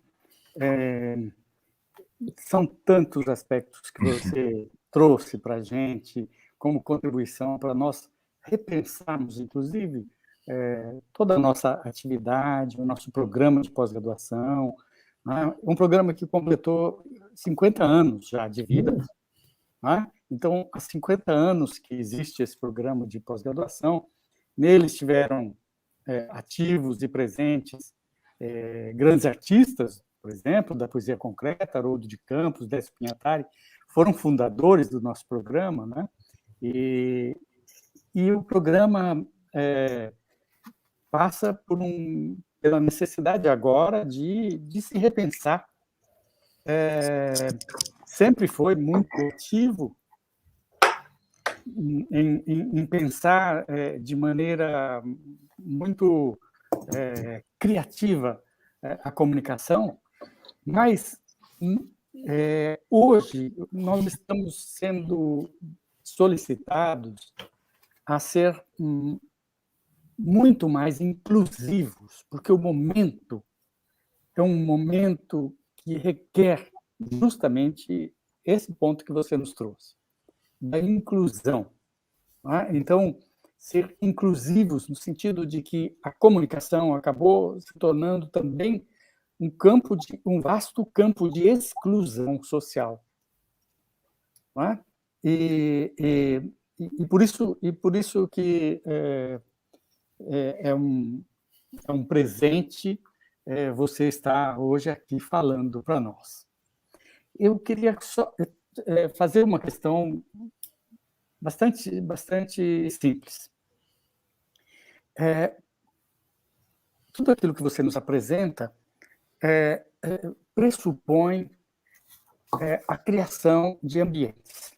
São tantos aspectos que você trouxe para a gente como contribuição para nós repensarmos, inclusive, toda a nossa atividade, o nosso programa de pós-graduação, né? Um programa que completou 50 anos já de vida. Né? Então, há 50 anos que existe esse programa de pós-graduação, nele estiveram ativos e presentes grandes artistas, por exemplo, da poesia concreta, Haroldo de Campos, Décio Pinhatari, foram fundadores do nosso programa, né? E o programa passa pela necessidade agora de se repensar. Sempre foi muito ativo em pensar de maneira muito criativa a comunicação, mas hoje nós estamos sendo solicitados a ser muito mais inclusivos, porque o momento é um momento que requer justamente esse ponto que você nos trouxe, da inclusão. Né? Então, ser inclusivos no sentido de que a comunicação acabou se tornando também um vasto campo de exclusão social. Né? E por isso que é um presente você estar hoje aqui falando para nós. Eu queria só fazer uma questão bastante simples. tudo aquilo que você nos apresenta pressupõe a criação de ambientes.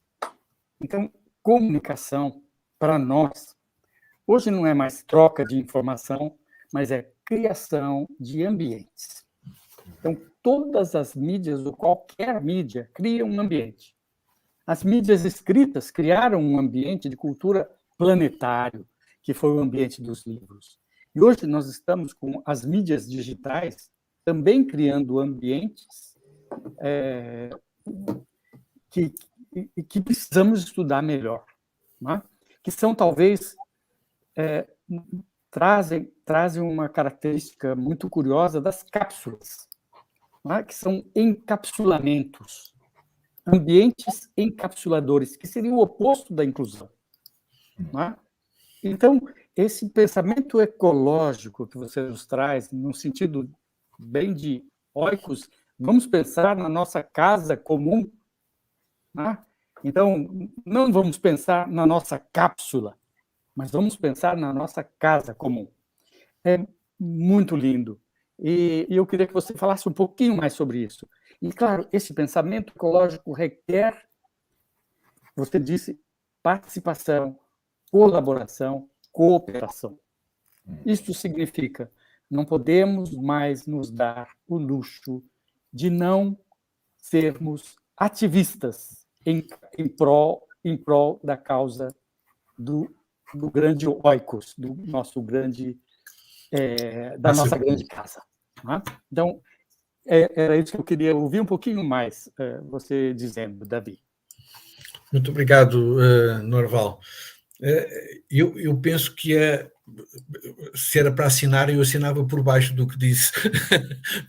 Então, comunicação, para nós, hoje não é mais troca de informação, mas é criação de ambientes. Então, todas as mídias, ou qualquer mídia, cria um ambiente. As mídias escritas criaram um ambiente de cultura planetário, que foi o ambiente dos livros. E hoje nós estamos com as mídias digitais também criando ambientes que precisamos estudar melhor, né? Que são, talvez, trazem uma característica muito curiosa das cápsulas, né? Que são encapsulamentos, ambientes encapsuladores, que seria o oposto da inclusão, né? Então, esse pensamento ecológico que você nos traz, no sentido bem de oikos, vamos pensar na nossa casa comum, né? Então, não vamos pensar na nossa cápsula, mas vamos pensar na nossa casa comum. É muito lindo. E eu queria que você falasse um pouquinho mais sobre isso. E, claro, esse pensamento ecológico requer, você disse, participação, colaboração, cooperação. Isso significa, não podemos mais nos dar o luxo de não sermos ativistas em prol da causa do grande oikos, do nosso grande, da nossa grande casa. Né? Então, era isso que eu queria ouvir um pouquinho mais você dizendo, Davi. Muito obrigado, Norval. Eu penso que se era para assinar, eu assinava por baixo do que disse,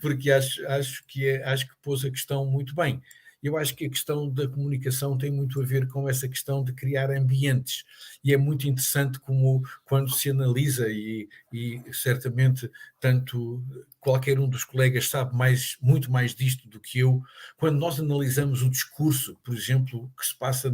porque acho que pôs a questão muito bem. Eu acho que a questão da comunicação tem muito a ver com essa questão de criar ambientes, e é muito interessante como, quando se analisa, e certamente tanto qualquer um dos colegas sabe muito mais disto do que eu, quando nós analisamos o discurso, por exemplo, que se passa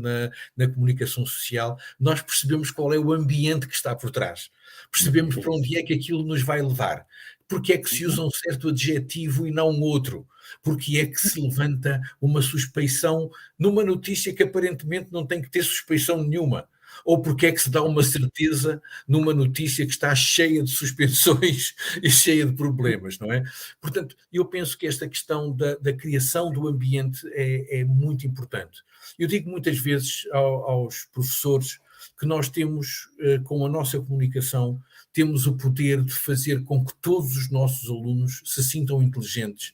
na comunicação social, nós percebemos qual é o ambiente que está por trás, percebemos para onde é que aquilo nos vai levar, porque é que se usa um certo adjetivo e não outro, porque é que se levanta uma suspeição numa notícia que aparentemente não tem que ter suspeição nenhuma, ou porque é que se dá uma certeza numa notícia que está cheia de suspensões e cheia de problemas, não é? Portanto, eu penso que esta questão da criação do ambiente é muito importante. Eu digo muitas vezes aos professores que nós temos, com a nossa comunicação, temos o poder de fazer com que todos os nossos alunos se sintam inteligentes,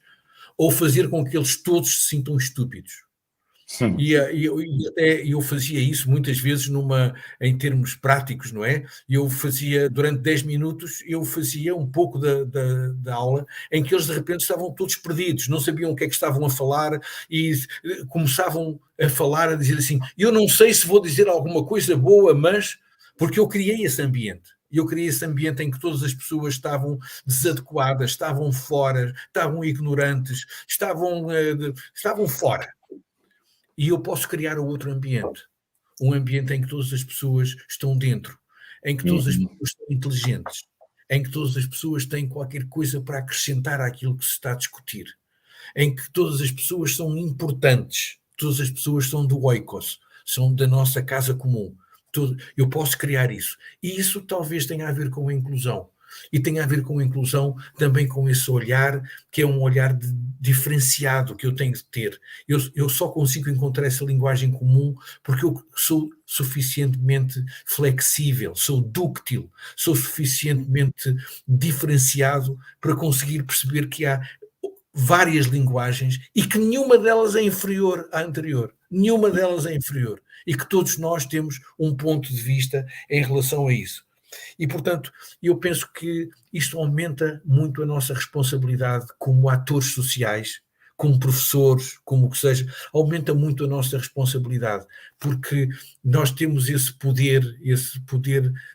ou fazer com que eles todos se sintam estúpidos. Sim. E eu fazia isso muitas vezes em termos práticos, não é? Eu fazia, durante 10 minutos, eu fazia um pouco da aula em que eles de repente estavam todos perdidos, não sabiam o que é que estavam a falar e começavam a falar, a dizer assim, eu não sei se vou dizer alguma coisa boa, mas... Porque eu criei esse ambiente. Eu criei esse ambiente em que todas as pessoas estavam desadequadas, estavam fora, estavam ignorantes, estavam fora. E eu posso criar outro ambiente. Um ambiente em que todas as pessoas estão dentro, em que todas as pessoas estão inteligentes, em que todas as pessoas têm qualquer coisa para acrescentar àquilo que se está a discutir, em que todas as pessoas são importantes, todas as pessoas são do oikos, são da nossa casa comum. Eu posso criar isso. E isso talvez tenha a ver com a inclusão. E tem a ver com a inclusão também com esse olhar, que é um olhar diferenciado que eu tenho de ter. Eu só consigo encontrar essa linguagem comum porque eu sou suficientemente flexível, sou dúctil, sou suficientemente diferenciado para conseguir perceber que há várias linguagens e que nenhuma delas é inferior à anterior. Nenhuma delas é inferior. E que todos nós temos um ponto de vista em relação a isso. E, portanto, eu penso que isto aumenta muito a nossa responsabilidade como atores sociais, como professores, como o que seja, aumenta muito a nossa responsabilidade, porque nós temos esse poder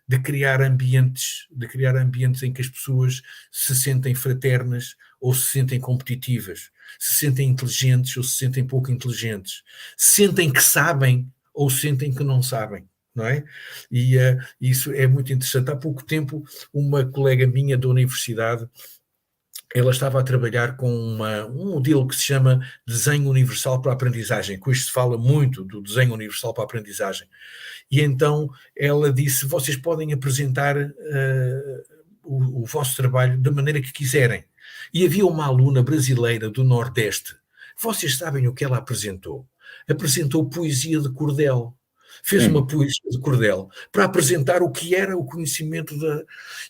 de criar ambientes em que as pessoas se sentem fraternas ou se sentem competitivas, se sentem inteligentes ou se sentem pouco inteligentes, sentem que sabem ou sentem que não sabem. não é? E isso é muito interessante. Há pouco tempo, uma colega minha da universidade, ela estava a trabalhar com um modelo que se chama Desenho Universal para a Aprendizagem, que hoje se fala muito do Desenho Universal para a Aprendizagem. E então ela disse, vocês podem apresentar o vosso trabalho da maneira que quiserem. E havia uma aluna brasileira do Nordeste. Vocês sabem o que ela apresentou? Apresentou poesia de cordel. Fez uma poesia de cordel para apresentar o que era o conhecimento da...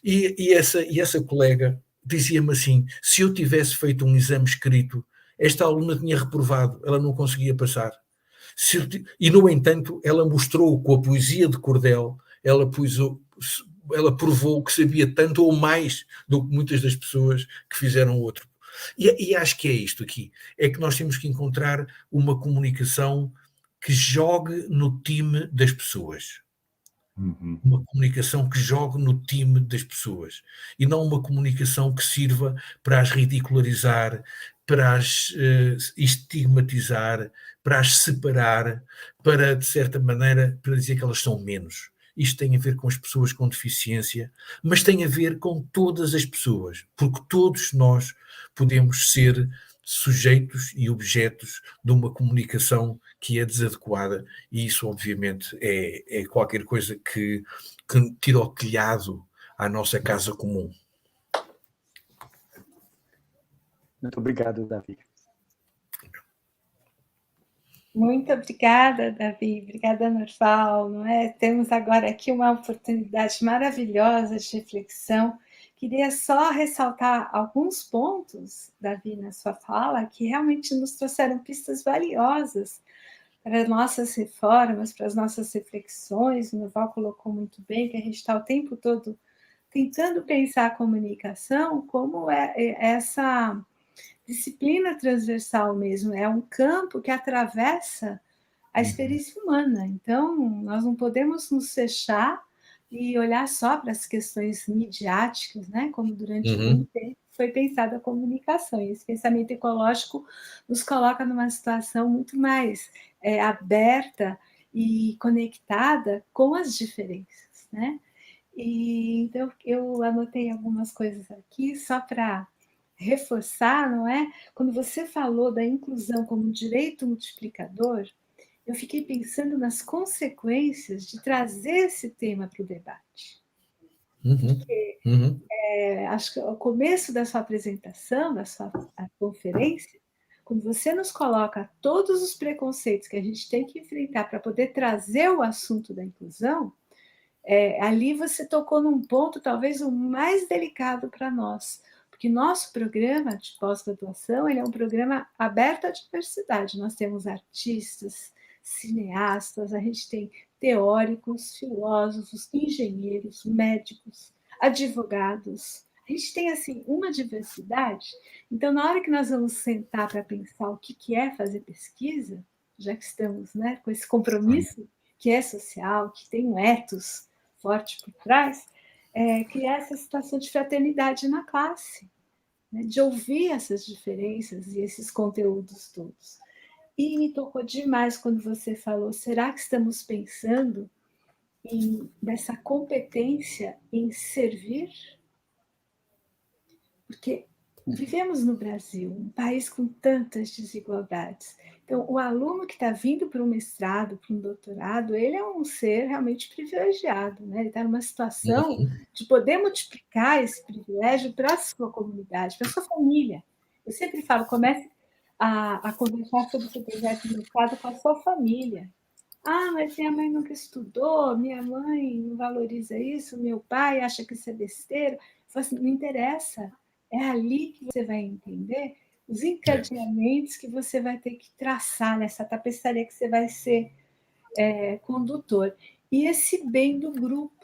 E essa colega dizia-me assim, se eu tivesse feito um exame escrito, esta aluna tinha reprovado, ela não conseguia passar. E, no entanto, ela mostrou com a poesia de cordel, ela provou que sabia tanto ou mais do que muitas das pessoas que fizeram outro. E acho que é isto aqui, é que nós temos que encontrar uma comunicação que jogue no time das pessoas. Uma comunicação que jogue no time das pessoas e não uma comunicação que sirva para as ridicularizar, para as estigmatizar, para as separar, para, de certa maneira, para dizer que elas são menos. Isto tem a ver com as pessoas com deficiência, mas tem a ver com todas as pessoas, porque todos nós podemos ser sujeitos e objetos de uma comunicação que é desadequada, e isso obviamente é qualquer coisa que tira o telhado à nossa casa comum. Muito obrigado, Davi. Muito obrigada, Davi. Obrigada, Norval. Não é? Temos agora aqui uma oportunidade maravilhosa de reflexão. Queria só ressaltar alguns pontos, Davi, na sua fala, que realmente nos trouxeram pistas valiosas para as nossas reformas, para as nossas reflexões. O Norval colocou muito bem que a gente está o tempo todo tentando pensar a comunicação como essa disciplina transversal mesmo, é um campo que atravessa a experiência humana. Então, nós não podemos nos fechar e olhar só para as questões midiáticas, né? Como durante muito tempo foi pensada a comunicação. E esse pensamento ecológico nos coloca numa situação muito mais aberta e conectada com as diferenças, né? E então eu anotei algumas coisas aqui só para reforçar, não é? Quando você falou da inclusão como direito multiplicador, eu fiquei pensando nas consequências de trazer esse tema para o debate. Porque, acho que ao começo da sua apresentação, da sua conferência, quando você nos coloca todos os preconceitos que a gente tem que enfrentar para poder trazer o assunto da inclusão, ali você tocou num ponto talvez o mais delicado para nós, porque nosso programa de pós-graduação é um programa aberto à diversidade. Nós temos artistas, cineastas, a gente tem teóricos, filósofos, engenheiros, médicos, advogados. A gente tem assim uma diversidade. Então, na hora que nós vamos sentar para pensar o que é fazer pesquisa, já que estamos, né, com esse compromisso que é social, que tem um ethos forte por trás, criar essa situação de fraternidade na classe, né? De ouvir essas diferenças e esses conteúdos todos. E me tocou demais quando você falou, será que estamos pensando nessa competência em servir? Porque vivemos no Brasil, um país com tantas desigualdades. Então, o aluno que está vindo para um mestrado, para um doutorado, ele é um ser realmente privilegiado, né? Ele está numa situação de poder multiplicar esse privilégio para a sua comunidade, para a sua família. Eu sempre falo, comece a conversar sobre o seu projeto de mestrado com a sua família. Ah, mas minha mãe nunca estudou, minha mãe não valoriza isso, meu pai acha que isso é besteira. Eu falo assim, não interessa. É ali que você vai entender os encadeamentos que você vai ter que traçar nessa tapeçaria que você vai ser condutor. E esse bem do grupo.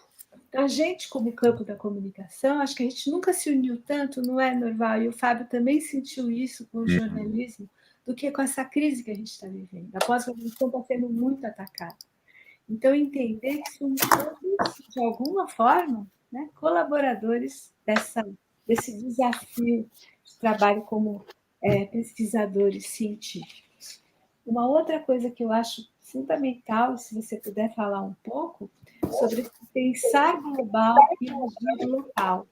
Então, a gente, como campo da comunicação, acho que a gente nunca se uniu tanto, não é, Norval? E o Fábio também sentiu isso com o jornalismo, do que com essa crise que a gente está vivendo. A pós-graduação está sendo muito atacada. Então, entender que somos todos, de alguma forma, né, colaboradores desse desafio de trabalho como pesquisadores científicos. Uma outra coisa que eu acho fundamental, se você puder falar um pouco, sobre esse pensar global e agir local.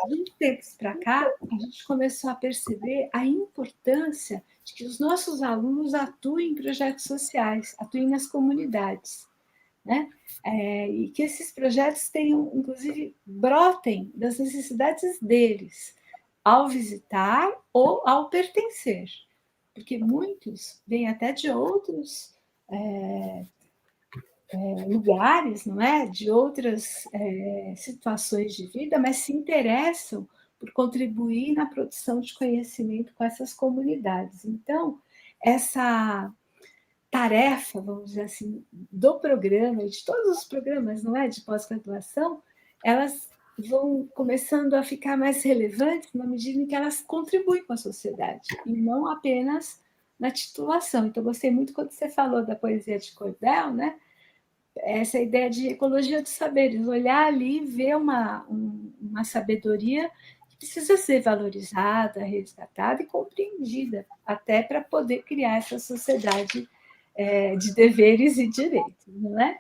De uns tempos para cá, a gente começou a perceber a importância de que os nossos alunos atuem em projetos sociais, atuem nas comunidades, né? E que esses projetos tenham, inclusive, brotem das necessidades deles, ao visitar ou ao pertencer. Porque muitos vêm até de outros lugares, não é? De outras situações de vida, mas se interessam por contribuir na produção de conhecimento com essas comunidades. Então, essa tarefa, vamos dizer assim, do programa, e de todos os programas, não é, de pós-graduação, elas vão começando a ficar mais relevantes na medida em que elas contribuem com a sociedade, e não apenas na titulação. Então, gostei muito quando você falou da poesia de cordel, né? Essa ideia de ecologia dos saberes, olhar ali e ver uma sabedoria que precisa ser valorizada, resgatada e compreendida, até para poder criar essa sociedade de deveres e direitos, não é?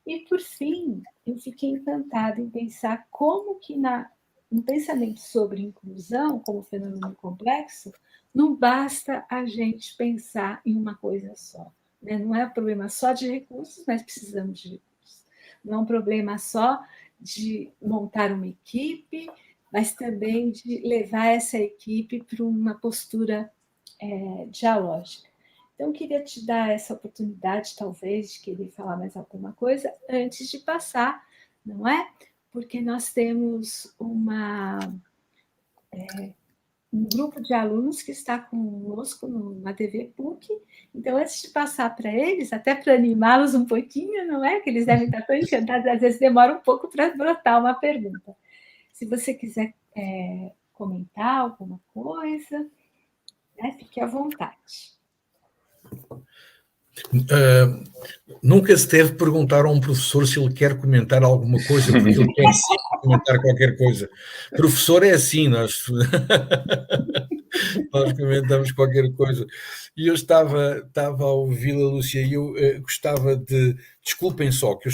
E, por fim, eu fiquei encantada em pensar como que no pensamento sobre inclusão, como fenômeno complexo, não basta a gente pensar em uma coisa só. Né? Não é um problema só de recursos, mas precisamos de recursos. Não é um problema só de montar uma equipe, mas também de levar essa equipe para uma postura dialógica. Então, eu queria te dar essa oportunidade, talvez, de querer falar mais alguma coisa antes de passar, não é? Porque nós temos um grupo de alunos que está conosco na TV PUC. Então, antes de passar para eles, até para animá-los um pouquinho, não é? Que eles devem estar tão encantados, às vezes demora um pouco para brotar uma pergunta. Se você quiser comentar alguma coisa, né, fique à vontade. Nunca se deve perguntar a um professor se ele quer comentar alguma coisa, porque ele quer sempre comentar qualquer coisa. Professor é assim, nós comentamos qualquer coisa. E eu estava a ouvi-la, Lúcia, e eu gostava de... Desculpem só, que eu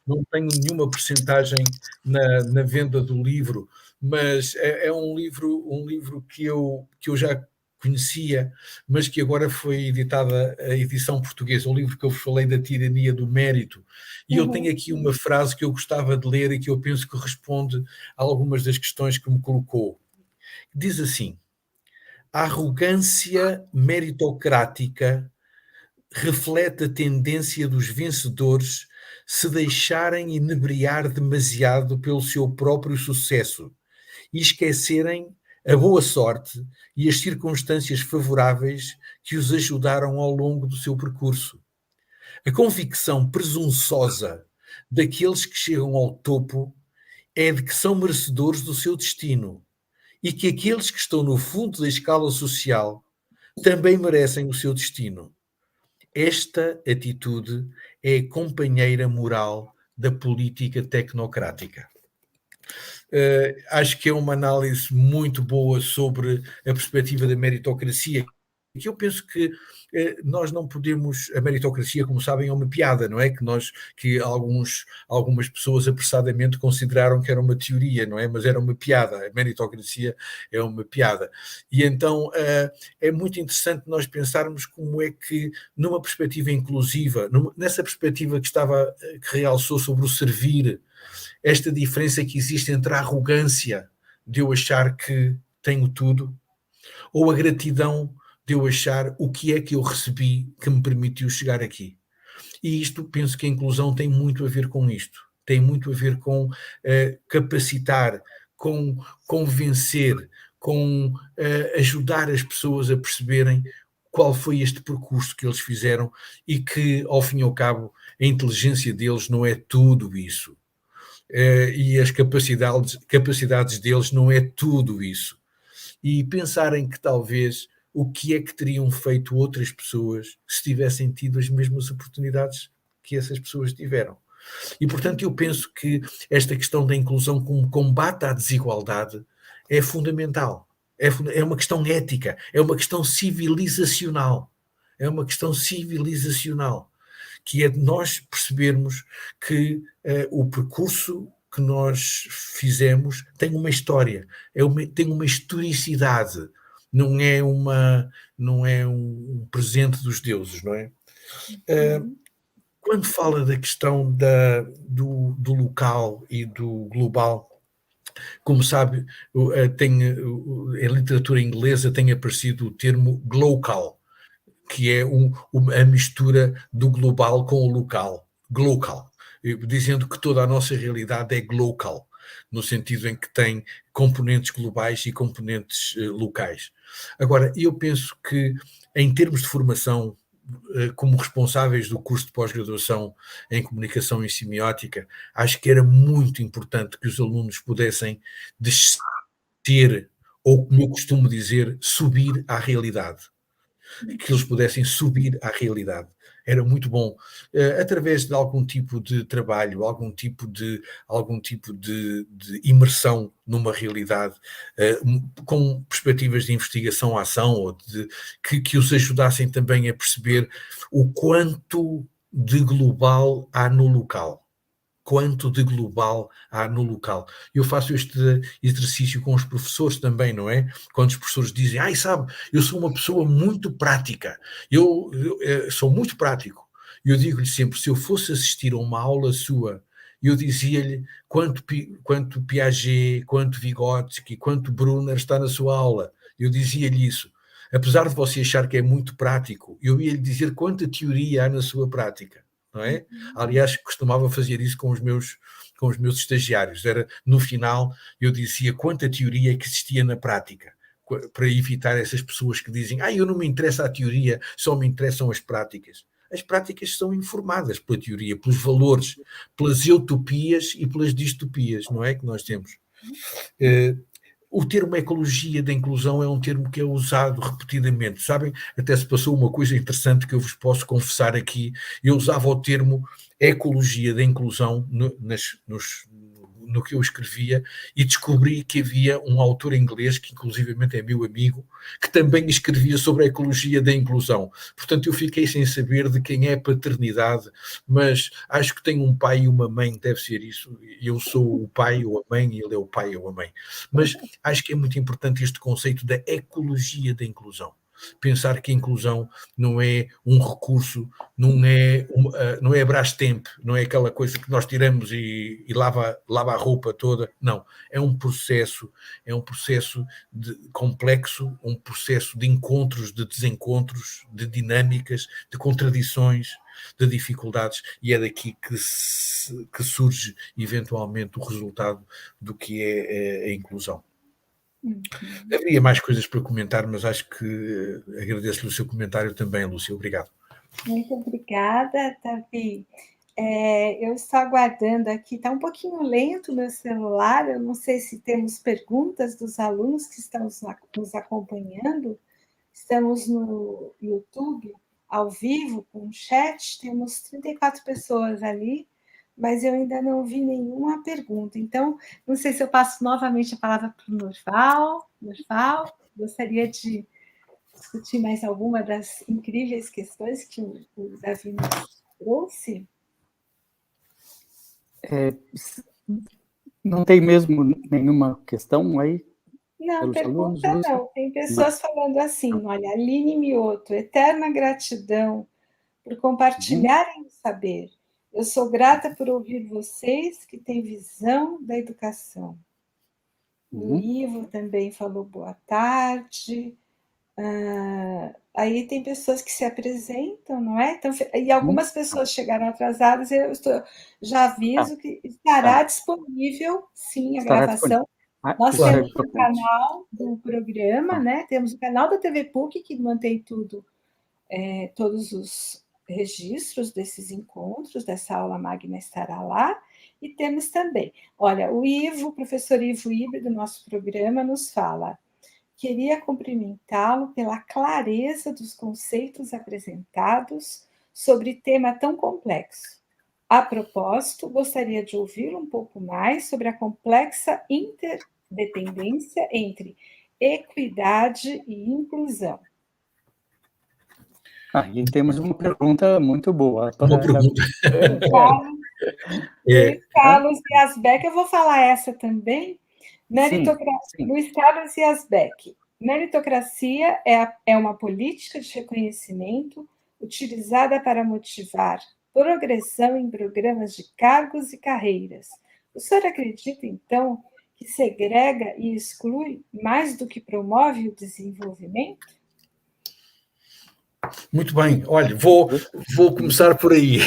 não tenho nenhuma percentagem na venda do livro, mas é um livro que eu já conhecia, mas que agora foi editada a edição portuguesa, o livro que eu vos falei da tirania do mérito. E eu tenho aqui uma frase que eu gostava de ler e que eu penso que responde a algumas das questões que me colocou. Diz assim: a arrogância meritocrática reflete a tendência dos vencedores se deixarem inebriar demasiado pelo seu próprio sucesso e esquecerem a boa sorte e as circunstâncias favoráveis que os ajudaram ao longo do seu percurso. A convicção presunçosa daqueles que chegam ao topo é de que são merecedores do seu destino e que aqueles que estão no fundo da escala social também merecem o seu destino. Esta atitude é a companheira moral da política tecnocrática. Acho que é uma análise muito boa sobre a perspectiva da meritocracia, que eu penso que nós não podemos... A meritocracia, como sabem, é uma piada, não é? Que algumas pessoas apressadamente consideraram que era uma teoria, não é? Mas era uma piada. A meritocracia é uma piada. E então é muito interessante nós pensarmos como é que, numa perspectiva inclusiva, nessa perspectiva que realçou sobre o servir, esta diferença que existe entre a arrogância de eu achar que tenho tudo, ou a gratidão de eu achar o que é que eu recebi que me permitiu chegar aqui. E isto, penso que a inclusão tem muito a ver com isto. Tem muito a ver com capacitar, com convencer, com ajudar as pessoas a perceberem qual foi este percurso que eles fizeram e que, ao fim e ao cabo, a inteligência deles não é tudo isso. E as capacidades deles não é tudo isso. E pensarem que talvez o que é que teriam feito outras pessoas se tivessem tido as mesmas oportunidades que essas pessoas tiveram. E, portanto, eu penso que esta questão da inclusão como combate à desigualdade é fundamental. É uma questão ética, é uma questão civilizacional. é uma questão civilizacional, que é de nós percebermos que o percurso que nós fizemos tem uma história, tem uma historicidade, não é um presente dos deuses, não é? Quando fala da questão do local e do global, como sabe, em literatura inglesa tem aparecido o termo glocal, que é a mistura do global com o local, glocal, dizendo que toda a nossa realidade é glocal, no sentido em que tem componentes globais e componentes locais. Agora, eu penso que, em termos de formação, como responsáveis do curso de pós-graduação em comunicação e semiótica, acho que era muito importante que os alunos pudessem descer, ou como eu costumo dizer, subir à realidade. Que eles pudessem subir à realidade. Era muito bom, através de algum tipo de trabalho, algum tipo de imersão numa realidade, com perspectivas de investigação-ação, ou que os ajudassem também a perceber o quanto de global há no local. Quanto de global há no local. Eu faço este exercício com os professores também, não é? Quando os professores dizem, sabe, eu sou uma pessoa muito prática, eu sou muito prático. Eu digo-lhe sempre, se eu fosse assistir a uma aula sua, eu dizia-lhe quanto Piaget, quanto Vygotsky, quanto Brunner está na sua aula. Eu dizia-lhe isso. Apesar de você achar que é muito prático, eu ia lhe dizer quanta teoria há na sua prática. Não é? Aliás, costumava fazer isso com os meus estagiários. No final, eu dizia quanta teoria que existia na prática, para evitar essas pessoas que dizem eu não me interessa a teoria, só me interessam as práticas. As práticas são informadas pela teoria, pelos valores, pelas utopias e pelas distopias, não é? Que nós temos. O termo ecologia da inclusão é um termo que é usado repetidamente, sabem? Até se passou uma coisa interessante que eu vos posso confessar aqui. Eu usava o termo ecologia da inclusão no que eu escrevia, e descobri que havia um autor inglês, que inclusivamente é meu amigo, que também escrevia sobre a ecologia da inclusão. Portanto, eu fiquei sem saber de quem é a paternidade, mas acho que tem um pai e uma mãe, deve ser isso. Eu sou o pai ou a mãe e ele é o pai ou a mãe. Mas acho que é muito importante este conceito da ecologia da inclusão. Pensar que a inclusão não é um recurso, não é Brastemp, não é aquela coisa que nós tiramos e lava a roupa toda. Não, é um processo complexo, um processo de encontros, de desencontros, de dinâmicas, de contradições, de dificuldades, e é daqui que surge eventualmente o resultado do que é a inclusão. Haveria mais coisas para comentar, mas acho que agradeço-lhe o seu comentário também, Lúcia. Obrigado. Muito obrigada, Davi. Eu estou aguardando aqui, está um pouquinho lento o meu celular, eu não sei se temos perguntas dos alunos que estão nos acompanhando. Estamos no YouTube, ao vivo, com o chat, temos 34 pessoas ali, mas eu ainda não vi nenhuma pergunta. Então, não sei se eu passo novamente a palavra para o Norval. Norval, gostaria de discutir mais alguma das incríveis questões que o Davi nos trouxe? Não tem mesmo nenhuma questão aí? Não, pergunta alunos, não. Tem pessoas falando assim, olha, Aline Mioto, eterna gratidão por compartilharem o saber. Eu sou grata por ouvir vocês que têm visão da educação. O Ivo também falou boa tarde. Aí tem pessoas que se apresentam, não é? Então, e algumas pessoas chegaram atrasadas, já aviso que estará disponível, sim, a gravação. Nós temos o canal do programa, né? Temos o canal da TV PUC, que mantém todos os registros desses encontros, dessa aula magna estará lá, e temos também, olha, o professor Ivo Ibre, do nosso programa, nos fala: queria cumprimentá-lo pela clareza dos conceitos apresentados sobre tema tão complexo. A propósito, gostaria de ouvir um pouco mais sobre a complexa interdependência entre equidade e inclusão. E temos uma pergunta muito boa. Uma pergunta. Luiz Carlos Yazbek, eu vou falar essa também. Sim. Luiz Carlos Yazbek. Meritocracia é uma política de reconhecimento utilizada para motivar progressão em programas de cargos e carreiras. O senhor acredita, então, que segrega e exclui mais do que promove o desenvolvimento? Muito bem, olha, vou começar por aí.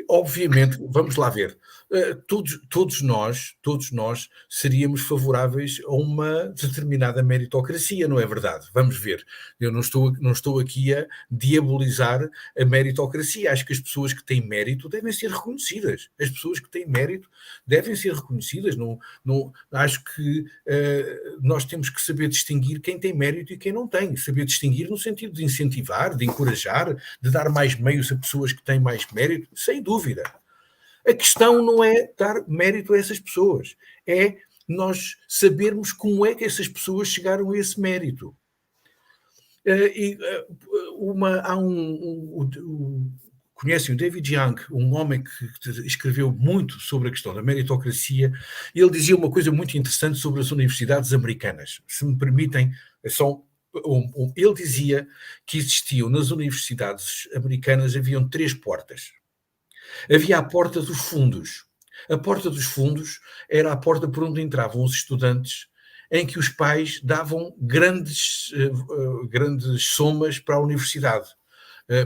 Obviamente, vamos lá ver. Todos nós seríamos favoráveis a uma determinada meritocracia, não é verdade? Vamos ver. Eu não estou aqui a diabolizar a meritocracia. Acho que as pessoas que têm mérito devem ser reconhecidas. As pessoas que têm mérito devem ser reconhecidas. Acho que nós temos que saber distinguir quem tem mérito e quem não tem. Saber distinguir no sentido de incentivar, de encorajar, de dar mais meios a pessoas que têm mais mérito, sem dúvida. A questão não é dar mérito a essas pessoas, é nós sabermos como é que essas pessoas chegaram a esse mérito. Conhecem o David Young, um homem que escreveu muito sobre a questão da meritocracia, e ele dizia uma coisa muito interessante sobre as universidades americanas. Se me permitem, ele dizia que existiam nas universidades americanas, haviam 3 portas. Havia a porta dos fundos. A porta dos fundos era a porta por onde entravam os estudantes, em que os pais davam grandes somas para a universidade.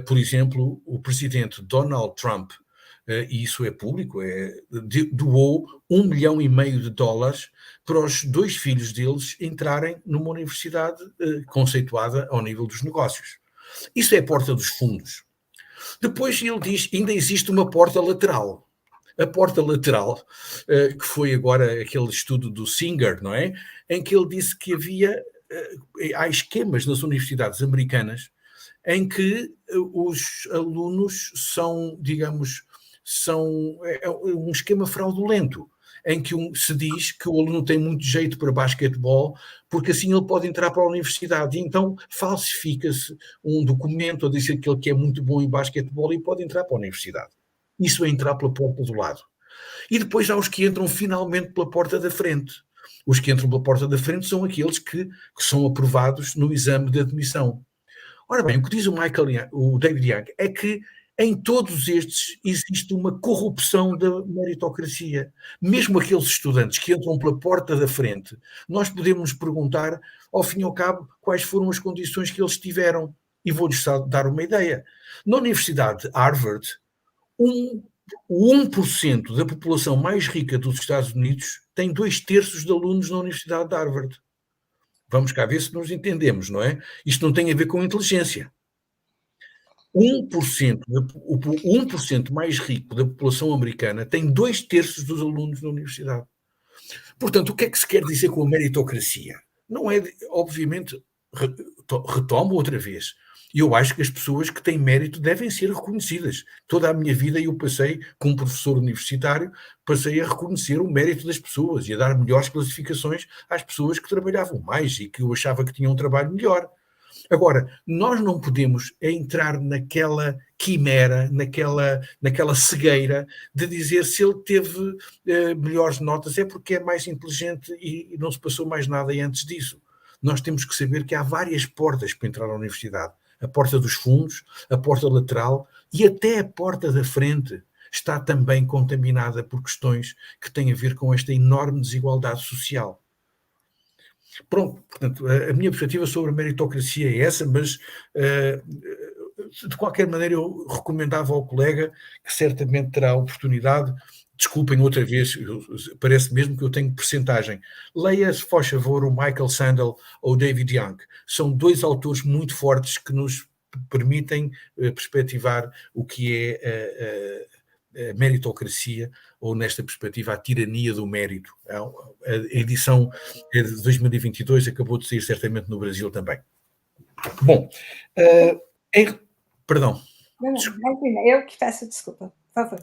Por exemplo, o presidente Donald Trump, e isso é público, doou $1,5 milhão para os 2 filhos deles entrarem numa universidade conceituada ao nível dos negócios. Isso é a porta dos fundos. Depois ele diz, ainda existe uma porta lateral. A porta lateral, que foi agora aquele estudo do Singer, não é? Em que ele disse que há esquemas nas universidades americanas em que os alunos são, digamos, um esquema fraudulento, em que se diz que o aluno tem muito jeito para basquetebol, porque assim ele pode entrar para a universidade. E então falsifica-se um documento a dizer que ele é muito bom em basquetebol e pode entrar para a universidade. Isso é entrar pela porta do lado. E depois há os que entram finalmente pela porta da frente. Os que entram pela porta da frente são aqueles que são aprovados no exame de admissão. Ora bem, o que diz o David Young é que em todos estes existe uma corrupção da meritocracia. Mesmo aqueles estudantes que entram pela porta da frente, nós podemos nos perguntar, ao fim e ao cabo, quais foram as condições que eles tiveram. E vou-lhes dar uma ideia. Na Universidade de Harvard, o 1% da população mais rica dos Estados Unidos tem 2/3 de alunos na Universidade de Harvard. Vamos cá ver se nos entendemos, não é? Isto não tem a ver com inteligência. 1% mais rico da população americana tem 2/3 dos alunos na universidade. Portanto, o que é que se quer dizer com a meritocracia? Não é, obviamente, retomo outra vez. Eu acho que as pessoas que têm mérito devem ser reconhecidas. Toda a minha vida eu passei, como professor universitário, passei a reconhecer o mérito das pessoas e a dar melhores classificações às pessoas que trabalhavam mais e que eu achava que tinham um trabalho melhor. Agora, nós não podemos entrar naquela quimera, naquela cegueira de dizer se ele teve melhores notas é porque é mais inteligente e não se passou mais nada antes disso. Nós temos que saber que há várias portas para entrar na universidade. A porta dos fundos, a porta lateral e até a porta da frente está também contaminada por questões que têm a ver com esta enorme desigualdade social. Pronto, portanto, a minha perspectiva sobre a meritocracia é essa, mas de qualquer maneira eu recomendava ao colega que certamente terá a oportunidade, desculpem outra vez, parece mesmo que eu tenho percentagem, leia, se faz favor, o Michael Sandel ou o David Young. São 2 autores muito fortes que nos permitem perspectivar o que é a meritocracia, ou nesta perspectiva a tirania do mérito. A edição de 2022 acabou de sair certamente no Brasil também. Bom, perdão. Não, imagina, eu que peço desculpa, por favor.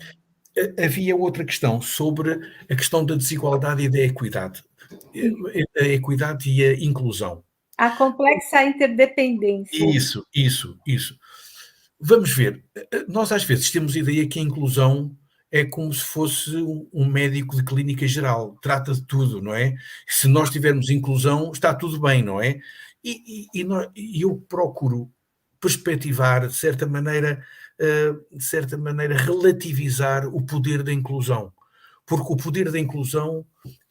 Havia outra questão sobre a questão da desigualdade e da equidade. A equidade e a inclusão. A complexa interdependência. Isso. Vamos ver. Nós às vezes temos a ideia que a inclusão é como se fosse um médico de clínica geral, trata de tudo, não é? Se nós tivermos inclusão, está tudo bem, não é? E eu procuro perspectivar, de certa maneira, relativizar o poder da inclusão, porque o poder da inclusão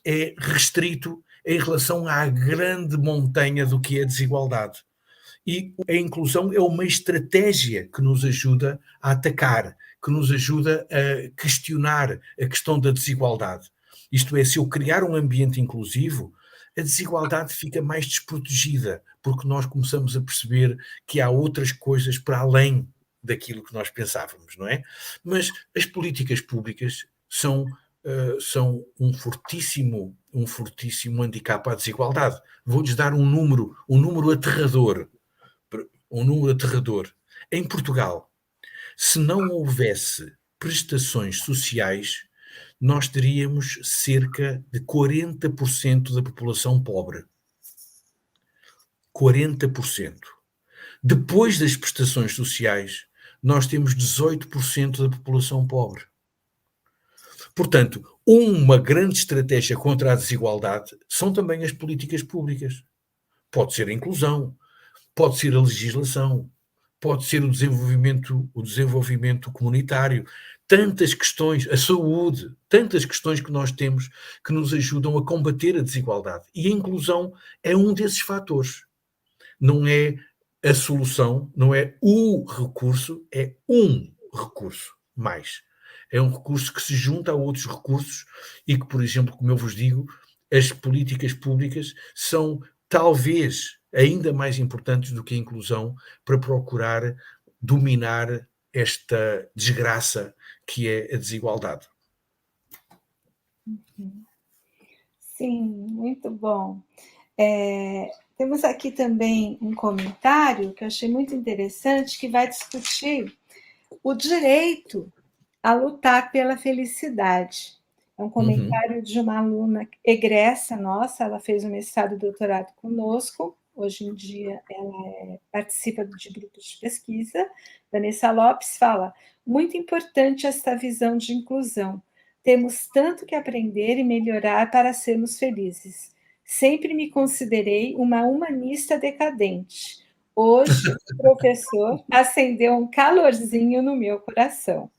é restrito em relação à grande montanha do que é a desigualdade. E a inclusão é uma estratégia que nos ajuda a atacar, que nos ajuda a questionar a questão da desigualdade. Isto é, se eu criar um ambiente inclusivo, a desigualdade fica mais desprotegida, porque nós começamos a perceber que há outras coisas para além daquilo que nós pensávamos, não é? Mas as políticas públicas são um fortíssimo handicap à desigualdade. Vou-lhes dar um número aterrador. Em Portugal, se não houvesse prestações sociais, nós teríamos cerca de 40% da população pobre. 40%. Depois das prestações sociais, nós temos 18% da população pobre. Portanto, uma grande estratégia contra a desigualdade são também as políticas públicas. Pode ser a inclusão, pode ser a legislação, pode ser o desenvolvimento comunitário, tantas questões, a saúde, tantas questões que nós temos que nos ajudam a combater a desigualdade. E a inclusão é um desses fatores. Não é a solução, não é o recurso, é um recurso mais. É um recurso que se junta a outros recursos e que, por exemplo, como eu vos digo, as políticas públicas são talvez ainda mais importantes do que a inclusão para procurar dominar esta desgraça que é a desigualdade. Sim, muito bom. Temos aqui também um comentário que eu achei muito interessante, que vai discutir o direito a lutar pela felicidade. É um comentário de uma aluna egressa nossa, ela fez o mestrado e doutorado conosco, hoje em dia ela participa de grupos de pesquisa. Vanessa Lopes fala: muito importante esta visão de inclusão. Temos tanto que aprender e melhorar para sermos felizes. Sempre me considerei uma humanista decadente. Hoje, o professor acendeu um calorzinho no meu coração.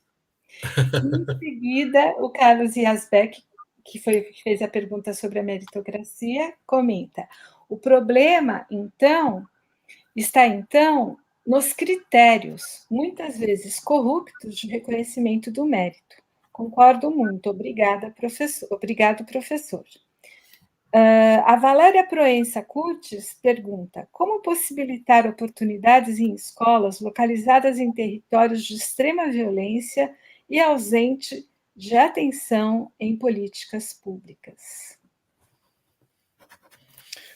Em seguida, o Carlos Yazbek, que fez a pergunta sobre a meritocracia, comenta: o problema, está nos critérios, muitas vezes corruptos, de reconhecimento do mérito. Concordo muito. Obrigado, professor. A Valéria Proença Curtis pergunta: como possibilitar oportunidades em escolas localizadas em territórios de extrema violência e ausente de atenção em políticas públicas?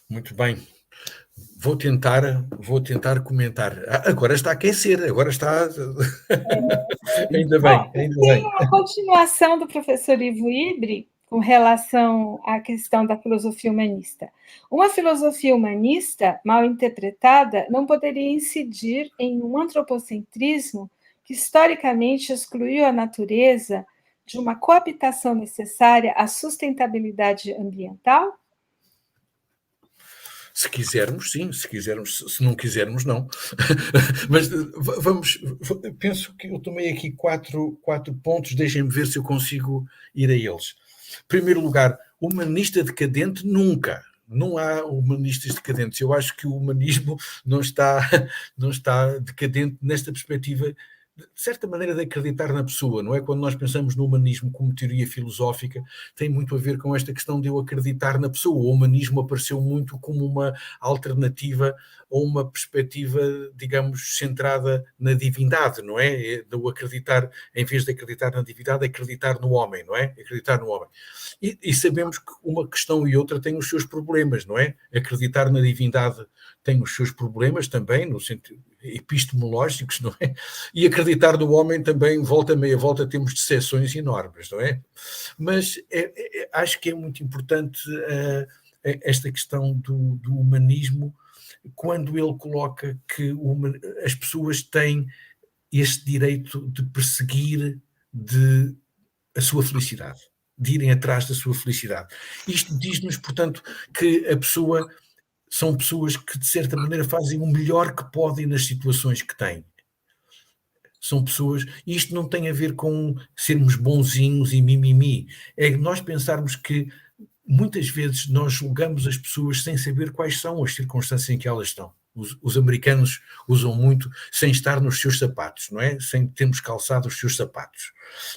Muito bem. Vou tentar comentar. Agora está a aquecer, agora está... Ainda bem. Tem a continuação do professor Ivo Ibre com relação à questão da filosofia humanista. Uma filosofia humanista mal interpretada não poderia incidir em um antropocentrismo que historicamente excluiu a natureza de uma coabitação necessária à sustentabilidade ambiental? Se quisermos, sim. Se não quisermos, não. Mas penso que eu tomei aqui quatro pontos, deixem-me ver se eu consigo ir a eles. Em primeiro lugar, humanista decadente nunca. Não há humanistas decadentes. Eu acho que o humanismo não está decadente nesta perspectiva, de certa maneira, de acreditar na pessoa, não é? Quando nós pensamos no humanismo como teoria filosófica, tem muito a ver com esta questão de eu acreditar na pessoa. O humanismo apareceu muito como uma alternativa ou uma perspectiva, digamos, centrada na divindade, não é? De eu acreditar, em vez de acreditar na divindade, acreditar no homem, não é? Acreditar no homem. E sabemos que uma questão e outra têm os seus problemas, não é? Acreditar na divindade tem os seus problemas também, no sentido epistemológicos, não é? E acreditar no homem também, volta a meia volta, temos decepções enormes, não é? Mas acho que é muito importante esta questão do humanismo quando ele coloca que as pessoas têm este direito de perseguir a sua felicidade, de irem atrás da sua felicidade. Isto diz-nos, portanto, que são pessoas que, de certa maneira, fazem o melhor que podem nas situações que têm. São pessoas, e isto não tem a ver com sermos bonzinhos e mimimi, é nós pensarmos que muitas vezes nós julgamos as pessoas sem saber quais são as circunstâncias em que elas estão. Os americanos usam muito sem estar nos seus sapatos, não é? Sem termos calçado os seus sapatos,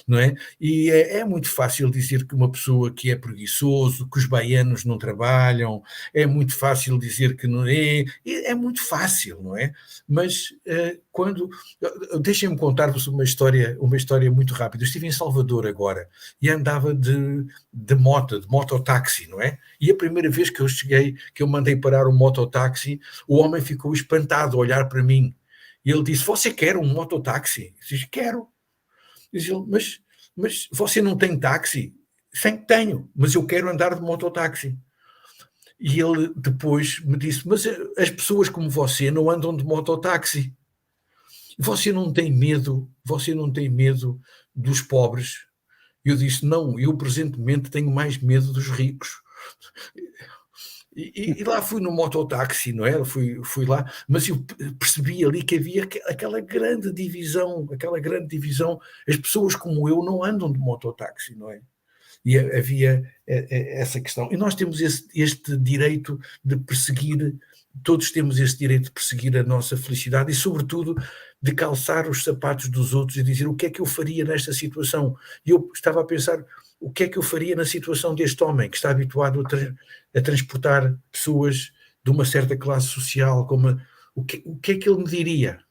não é? E é muito fácil dizer que uma pessoa que é preguiçoso, que os baianos não trabalham, é muito fácil dizer que não é, é muito fácil, não é? Mas deixem-me contar-vos uma história muito rápida. Eu estive em Salvador agora e andava de mototáxi, não é? E a primeira vez que eu cheguei, que eu mandei parar um mototáxi, o homem ficou espantado a olhar para mim. E ele disse: "Você quer um mototáxi?" Eu disse: "Quero." Diz ele: mas você não tem táxi?" "Sim, tenho, mas eu quero andar de mototáxi." E ele depois me disse: "Mas as pessoas como você não andam de mototáxi. Você não tem medo dos pobres?" Eu disse: "Não, eu presentemente tenho mais medo dos ricos." E lá fui no mototáxi, não é? Fui lá, mas eu percebi ali que havia aquela grande divisão, as pessoas como eu não andam de mototáxi, não é? E havia essa questão. E nós temos este direito de perseguir, todos temos esse direito de perseguir a nossa felicidade e, sobretudo, de calçar os sapatos dos outros e dizer: o que é que eu faria nesta situação? E eu estava a pensar: o que é que eu faria na situação deste homem que está habituado a transportar pessoas de uma certa classe social? O que é que ele me diria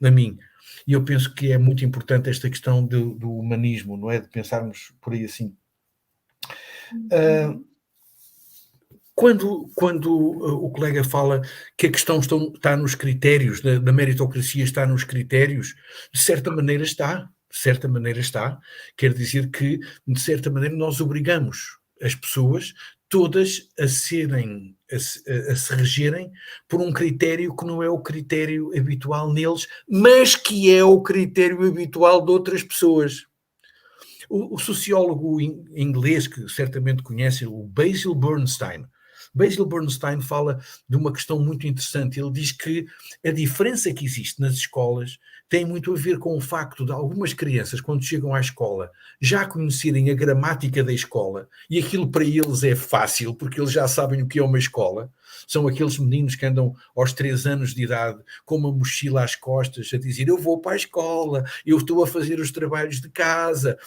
a mim? E eu penso que é muito importante esta questão do humanismo, não é? De pensarmos por aí assim. Quando o colega fala que a questão está nos critérios, da meritocracia está nos critérios, de certa maneira está. Quer dizer que, de certa maneira, nós obrigamos as pessoas todas a se regerem por um critério que não é o critério habitual neles, mas que é o critério habitual de outras pessoas. O sociólogo inglês, que certamente conhecem, o Basil Bernstein, fala de uma questão muito interessante. Ele diz que a diferença que existe nas escolas tem muito a ver com o facto de algumas crianças, quando chegam à escola, já conhecerem a gramática da escola, e aquilo para eles é fácil, porque eles já sabem o que é uma escola. São aqueles meninos que andam aos 3 anos de idade com uma mochila às costas a dizer: eu vou para a escola, eu estou a fazer os trabalhos de casa,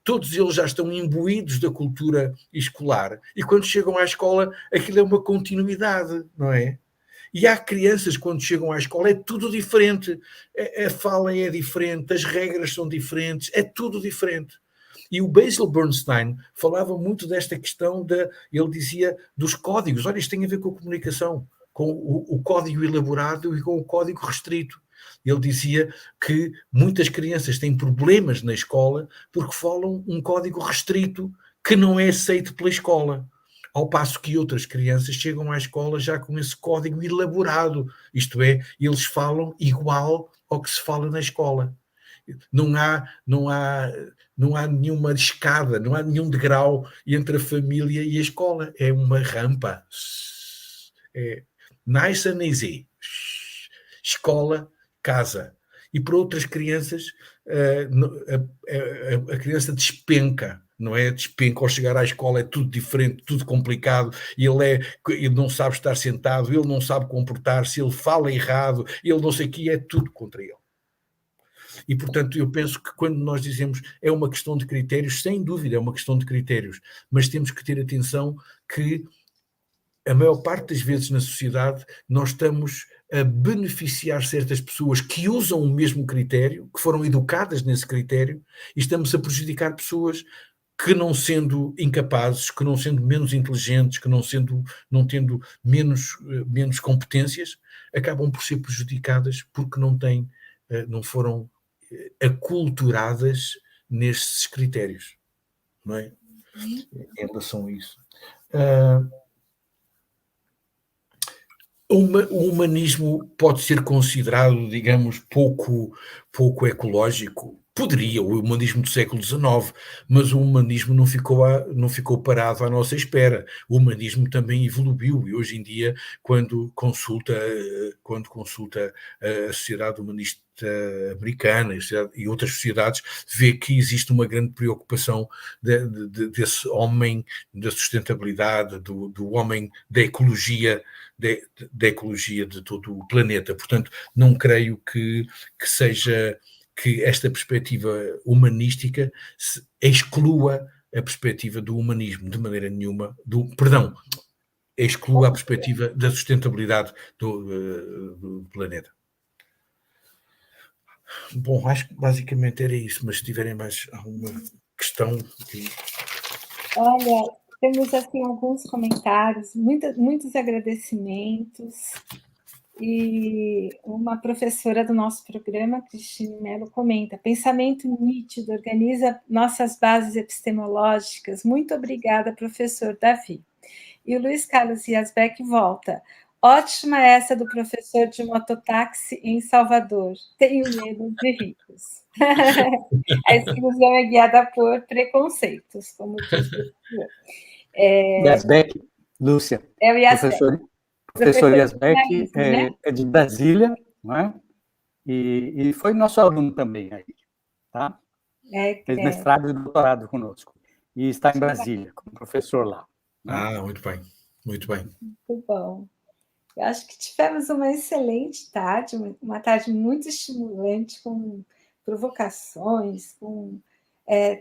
todos eles já estão imbuídos da cultura escolar. E quando chegam à escola, aquilo é uma continuidade, não é? E há crianças, quando chegam à escola, é tudo diferente. A fala é diferente, as regras são diferentes, é tudo diferente. E o Basil Bernstein falava muito desta questão, ele dizia dos códigos. Olha, isto tem a ver com a comunicação, com o código elaborado e com o código restrito. Ele dizia que muitas crianças têm problemas na escola porque falam um código restrito que não é aceito pela escola. Ao passo que outras crianças chegam à escola já com esse código elaborado, isto é, eles falam igual ao que se fala na escola. Não há nenhuma escada, não há nenhum degrau entre a família e a escola. É uma rampa. É nice and easy. Escola, casa. E para outras crianças, a criança despenca. Não é? Despenca, ao chegar à escola é tudo diferente, tudo complicado, e ele não sabe estar sentado, ele não sabe comportar-se, ele fala errado, ele não sei o que, é tudo contra ele. E, portanto, eu penso que quando nós dizemos é uma questão de critérios, sem dúvida é uma questão de critérios, mas temos que ter atenção que a maior parte das vezes na sociedade nós estamos a beneficiar certas pessoas que usam o mesmo critério, que foram educadas nesse critério, e estamos a prejudicar pessoas que, não sendo incapazes, que não sendo menos inteligentes, que não tendo menos competências, acabam por ser prejudicadas porque não foram aculturadas nestes critérios, não é? Em relação a isso. O humanismo pode ser considerado, digamos, pouco ecológico? Poderia, o humanismo do século XIX, mas o humanismo não ficou parado à nossa espera. O humanismo também evoluiu e hoje em dia, quando consulta a Sociedade Humanista Americana e outras sociedades, vê que existe uma grande preocupação desse homem da sustentabilidade, do homem da ecologia, da ecologia de todo o planeta. Portanto, não creio que esta perspectiva humanística exclua a perspectiva do humanismo de maneira nenhuma, exclua a perspectiva da sustentabilidade do planeta. Bom, acho que basicamente era isso, mas se tiverem mais alguma questão... Olha, temos assim alguns comentários, muitos agradecimentos, e uma professora do nosso programa, Cristine Mello, comenta: pensamento nítido, organiza nossas bases epistemológicas. Muito obrigada, professor Davi. E o Luiz Carlos Yazbeck volta: ótima essa do professor de mototáxi em Salvador. Tenho medo de ricos. A exclusão é guiada por preconceitos, como diz o professor. Yazbeck, Lúcia. É o Yazbeck. Professor Yazbeck é de Brasília, não é? E foi nosso aluno também aí, tá? Fez mestrado e doutorado conosco. E está em Brasília, como professor lá. Né? Muito bem, muito bem. Muito bom. Eu acho que tivemos uma excelente tarde, uma tarde muito estimulante, com provocações, com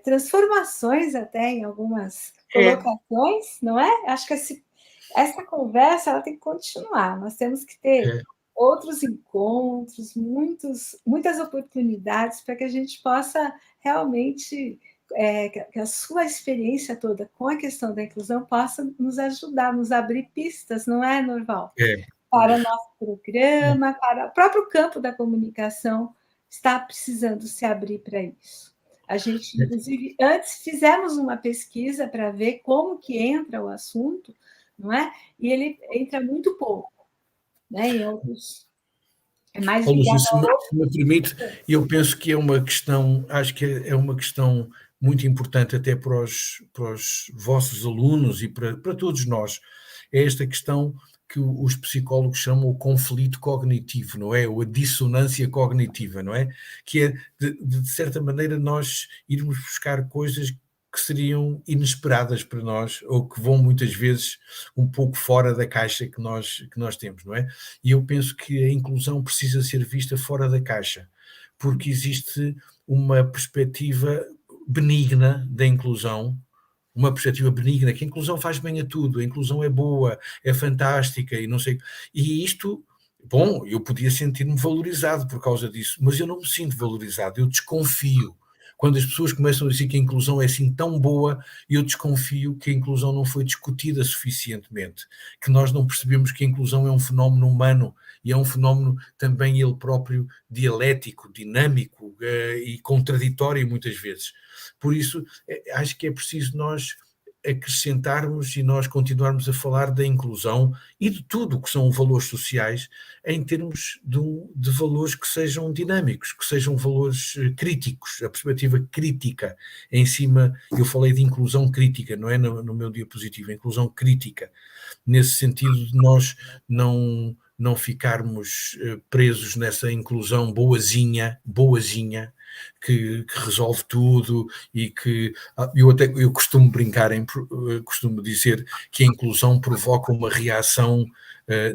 transformações até em algumas colocações, não é? Acho que essa conversa ela tem que continuar. Nós temos que ter outros encontros, muitas oportunidades para que a gente possa realmente, que a sua experiência toda com a questão da inclusão possa nos ajudar, nos abrir pistas, não é, Norval? Para o nosso programa, para o próprio campo da comunicação, está precisando se abrir para isso. A gente, inclusive, antes fizemos uma pesquisa para ver como que entra o assunto, não é? E ele entra muito pouco, né? Em outros é mais ligado se me permite, eu penso que é uma questão, acho que é uma questão muito importante até para os vossos alunos e para todos nós. É esta questão que os psicólogos chamam o conflito cognitivo, não é? Ou a dissonância cognitiva, não é? Que é, de certa maneira, nós irmos buscar coisas que seriam inesperadas para nós, ou que vão muitas vezes um pouco fora da caixa que nós temos, não é? E eu penso que a inclusão precisa ser vista fora da caixa, porque existe uma perspectiva benigna da inclusão, uma perspectiva benigna, que a inclusão faz bem a tudo, a inclusão é boa, é fantástica e não sei... E isto... Bom, eu podia sentir-me valorizado por causa disso, mas eu não me sinto valorizado, eu desconfio. Quando as pessoas começam a dizer que a inclusão é assim tão boa, eu desconfio que a inclusão não foi discutida suficientemente, que nós não percebemos que a inclusão é um fenómeno humano e é um fenómeno também ele próprio dialético, dinâmico e contraditório muitas vezes. Por isso, acho que é preciso nós acrescentarmos e nós continuarmos a falar da inclusão e de tudo o que são valores sociais em termos de valores que sejam dinâmicos, que sejam valores críticos, a perspectiva crítica em cima, eu falei de inclusão crítica, não é no meu diapositivo, inclusão crítica, nesse sentido de nós não ficarmos presos nessa inclusão boazinha, que resolve tudo e que eu costumo brincar, costumo dizer que a inclusão provoca uma reação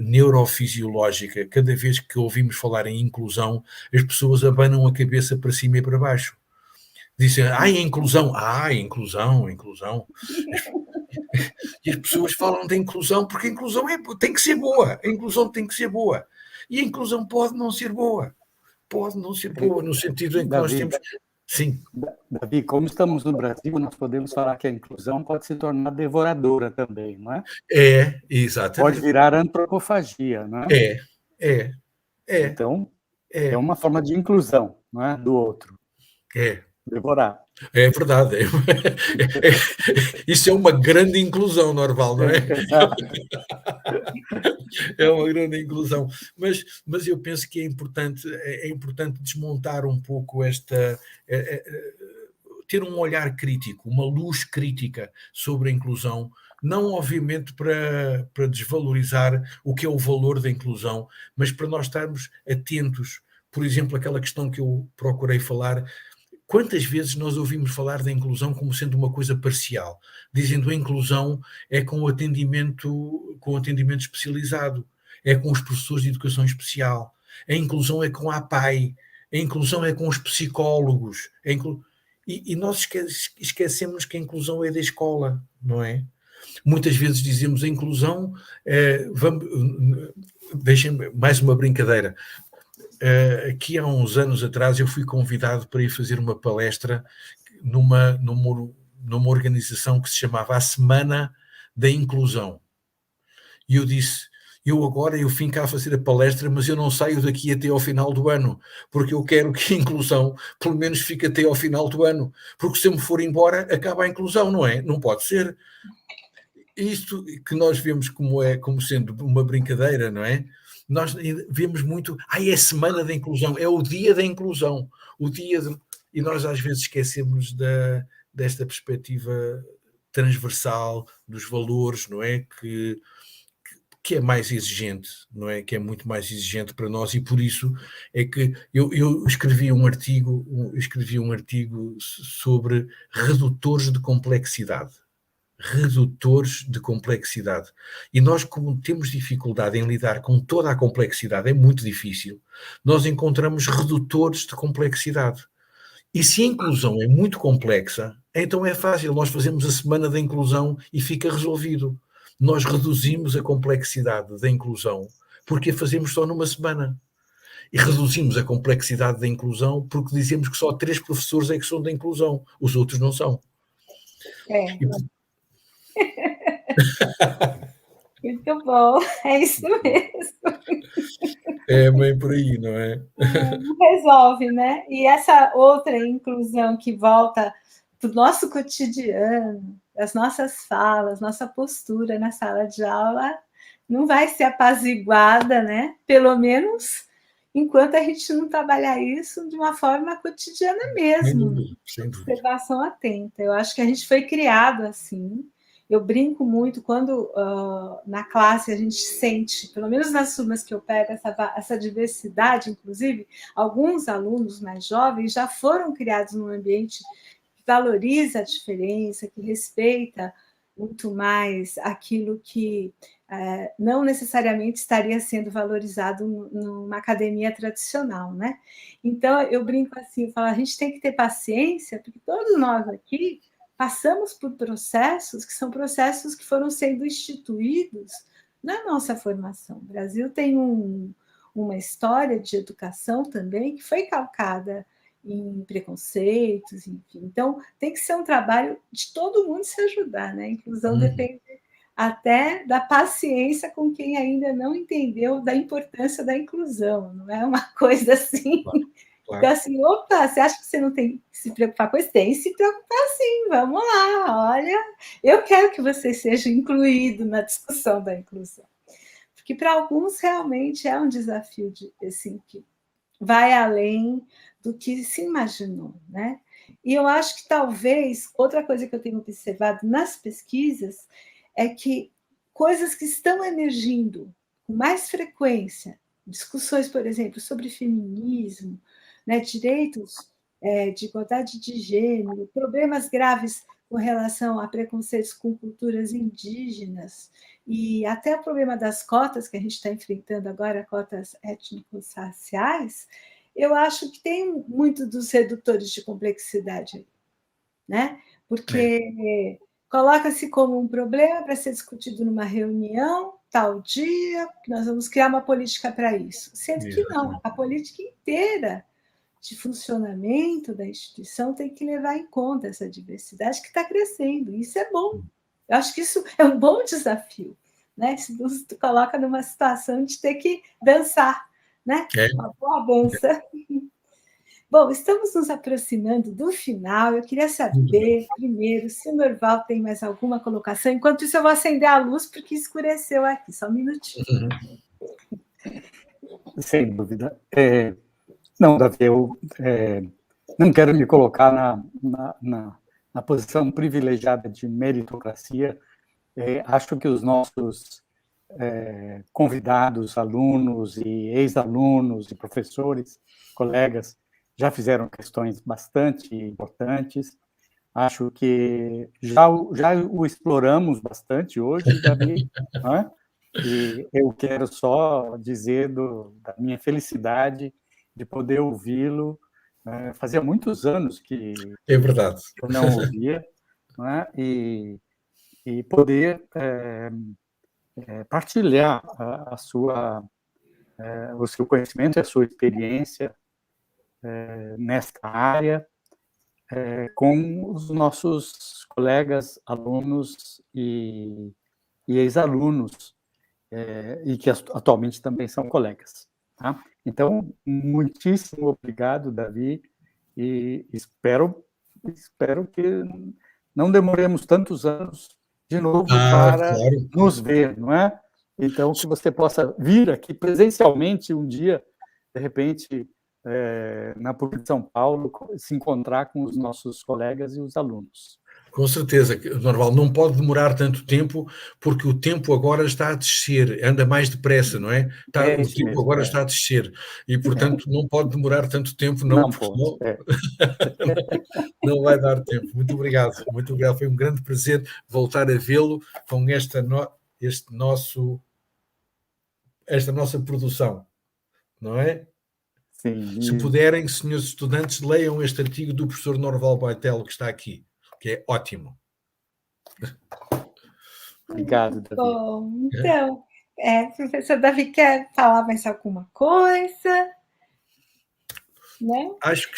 neurofisiológica. Cada vez que ouvimos falar em inclusão, as pessoas abanam a cabeça para cima e para baixo. Dizem, inclusão. Inclusão. E as pessoas falam da inclusão porque a inclusão tem que ser boa. A inclusão tem que ser boa. E a inclusão pode não ser boa. Pode não ser boa, no sentido em que nós temos... Sim. Davi, como estamos no Brasil, nós podemos falar que a inclusão pode se tornar devoradora também, não é? É, exatamente. Pode virar antropofagia, não é? É. Então, é uma forma de inclusão, não é? Do outro. É. Devorar. É verdade. Isso é uma grande inclusão, Norval, não é? Exato. É uma grande inclusão. Mas eu penso que é importante desmontar um pouco ter um olhar crítico, uma luz crítica sobre a inclusão, não obviamente para desvalorizar o que é o valor da inclusão, mas para nós estarmos atentos. Por exemplo, aquela questão que eu procurei falar. Quantas vezes nós ouvimos falar da inclusão como sendo uma coisa parcial, dizendo a inclusão é com o atendimento especializado, é com os professores de educação especial, a inclusão é com a APAE, a inclusão é com os psicólogos, e nós esquecemos que a inclusão é da escola, não é? Muitas vezes dizemos a inclusão, deixem mais uma brincadeira. Aqui há uns anos atrás eu fui convidado para ir fazer uma palestra numa organização que se chamava a Semana da Inclusão. E eu disse, eu vim cá fazer a palestra, mas eu não saio daqui até ao final do ano, porque eu quero que a inclusão pelo menos fique até ao final do ano, porque se eu me for embora, acaba a inclusão, não é? Não pode ser. Isto que nós vemos como sendo uma brincadeira, não é? Nós vemos muito, é a semana da inclusão, é o dia da inclusão, e nós às vezes esquecemos desta perspectiva transversal dos valores, não é? Que é mais exigente, não é? Que é muito mais exigente para nós, e por isso é que eu escrevi um artigo sobre redutores de complexidade. E nós, como temos dificuldade em lidar com toda a complexidade, é muito difícil, nós encontramos redutores de complexidade. E se a inclusão é muito complexa, então é fácil, nós fazemos a semana da inclusão e fica resolvido. Nós reduzimos a complexidade da inclusão porque a fazemos só numa semana. E reduzimos a complexidade da inclusão porque dizemos que só 3 professores é que são da inclusão, os outros não são. Muito bom, é isso mesmo. É bem por aí, não é? Não resolve, né? E essa outra inclusão que volta para o nosso cotidiano, as nossas falas, nossa postura na sala de aula, não vai ser apaziguada, né? Pelo menos enquanto a gente não trabalhar isso de uma forma cotidiana mesmo, sem dúvida. Observação atenta. Eu acho que a gente foi criado assim. Eu brinco muito quando na classe a gente sente, pelo menos nas turmas que eu pego, essa diversidade, inclusive, alguns alunos mais jovens já foram criados num ambiente que valoriza a diferença, que respeita muito mais aquilo que não necessariamente estaria sendo valorizado numa academia tradicional, né? Então, eu brinco assim, eu falo, a gente tem que ter paciência, porque todos nós aqui passamos por processos que são processos que foram sendo instituídos na nossa formação. O Brasil tem uma história de educação também que foi calcada em preconceitos, enfim. Então, tem que ser um trabalho de todo mundo se ajudar, né? A inclusão depende até da paciência com quem ainda não entendeu da importância da inclusão, não é uma coisa assim. Claro. Então, assim, opa, você acha que você não tem que se preocupar com isso? Tem que se preocupar sim, vamos lá, olha, eu quero que você seja incluído na discussão da inclusão. Porque para alguns realmente é um desafio assim, que vai além do que se imaginou, né? E eu acho que talvez, outra coisa que eu tenho observado nas pesquisas é que coisas que estão emergindo com mais frequência, discussões, por exemplo, sobre feminismo, né, direitos de igualdade de gênero, problemas graves com relação a preconceitos com culturas indígenas, e até o problema das cotas que a gente está enfrentando agora, cotas étnico-raciais, eu acho que tem muito dos redutores de complexidade aí, né? Porque coloca-se como um problema para ser discutido numa reunião, tal dia, que nós vamos criar uma política para isso. Sendo que não, a política inteira de funcionamento da instituição tem que levar em conta essa diversidade que está crescendo. E isso é bom. Eu acho que isso é um bom desafio, né? Se você coloca numa situação de ter que dançar, né? Uma boa dança. Bom, estamos nos aproximando do final. Eu queria saber, primeiro, se o Norval tem mais alguma colocação. Enquanto isso, eu vou acender a luz, porque escureceu aqui. Só um minutinho. Sem dúvida. Não, Davi, eu não quero me colocar na posição privilegiada de meritocracia. Acho que os nossos convidados, alunos e ex-alunos e professores, colegas, já fizeram questões bastante importantes. Acho que já o exploramos bastante hoje, Davi, né? E eu quero só dizer da minha felicidade de poder ouvi-lo. Fazia muitos anos que É verdade. eu não ouvia, né? E poder partilhar o seu conhecimento e a sua experiência nesta área com os nossos colegas, alunos e ex-alunos, e que atualmente também são colegas. Tá? Então, muitíssimo obrigado, Davi, e espero que não demoremos tantos anos de novo para claro. nos ver, não é? Então, que você possa vir aqui presencialmente um dia, de repente, na PUC de São Paulo, se encontrar com os nossos colegas e os alunos. Com certeza, Norval, não pode demorar tanto tempo, porque o tempo agora está a descer, anda mais depressa, não é? O tempo mesmo, agora está a descer, e, portanto, não pode demorar tanto tempo, não porque pode, não vai dar tempo. Muito obrigado, foi um grande prazer voltar a vê-lo com esta nossa produção, não é? Sim. Se puderem, senhores estudantes, leiam este artigo do professor Norval Baitel, que está aqui, que é ótimo. Obrigado, Davi. Bom, então, professor Davi, quer falar mais alguma coisa? Não? Acho que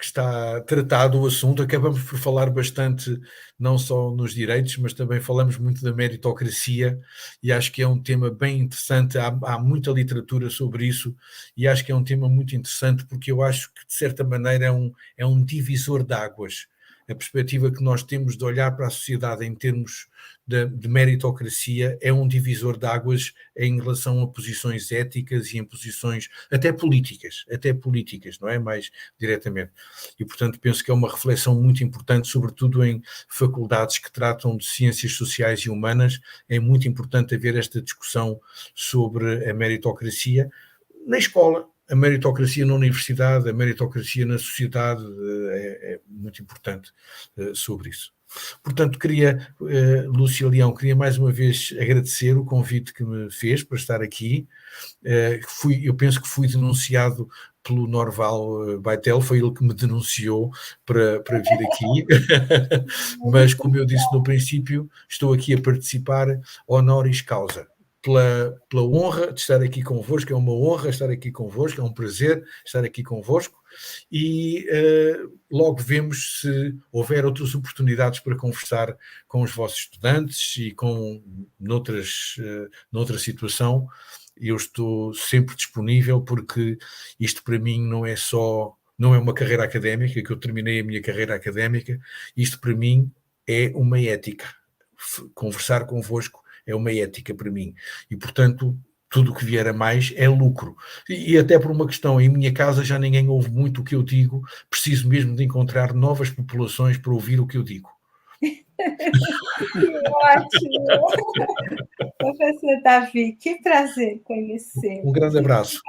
está tratado o assunto. Acabamos por falar bastante, não só nos direitos, mas também falamos muito da meritocracia, e acho que é um tema bem interessante. Há muita literatura sobre isso, e acho que é um tema muito interessante, porque eu acho que, de certa maneira, é um divisor de águas. A perspectiva que nós temos de olhar para a sociedade em termos de meritocracia é um divisor de águas em relação a posições éticas e em posições até políticas, não é? Mais diretamente. E, portanto, penso que é uma reflexão muito importante, sobretudo em faculdades que tratam de ciências sociais e humanas. É muito importante haver esta discussão sobre a meritocracia na escola. A meritocracia na universidade, a meritocracia na sociedade, é muito importante sobre isso. Portanto, Lúcia Leão, queria mais uma vez agradecer o convite que me fez para estar aqui. Eu penso que fui denunciado pelo Norval Baitel, foi ele que me denunciou para vir aqui, mas como eu disse no princípio, estou aqui a participar honoris causa. Pela honra de estar aqui convosco, é uma honra estar aqui convosco, é um prazer estar aqui convosco, e logo vemos se houver outras oportunidades para conversar com os vossos estudantes e noutra situação. Eu estou sempre disponível, porque isto para mim não é uma carreira académica, que eu terminei a minha carreira académica, isto para mim é uma ética. Conversar convosco é uma ética para mim, e, portanto, tudo o que vier a mais é lucro. E até por uma questão, em minha casa já ninguém ouve muito o que eu digo, preciso mesmo de encontrar novas populações para ouvir o que eu digo. Que ótimo! Professor Davi, que prazer conhecer. Um grande abraço,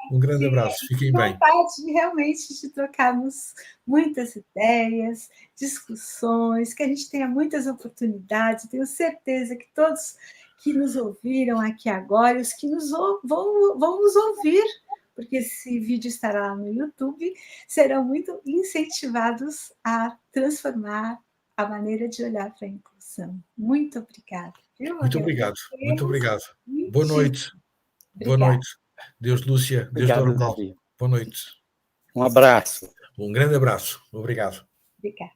fiquem bem. Vontade realmente de trocarmos muitas ideias, discussões, que a gente tenha muitas oportunidades. Tenho certeza que todos que nos ouviram aqui agora, os que vão nos ouvir, porque esse vídeo estará lá no YouTube, serão muito incentivados a transformar a maneira de olhar para a inclusão. Muito obrigada. Muito obrigado. Boa noite. Obrigada. Boa noite. Deus, Lúcia. Deus, Norval. Boa noite. Um abraço. Um grande abraço. Obrigado. Obrigada.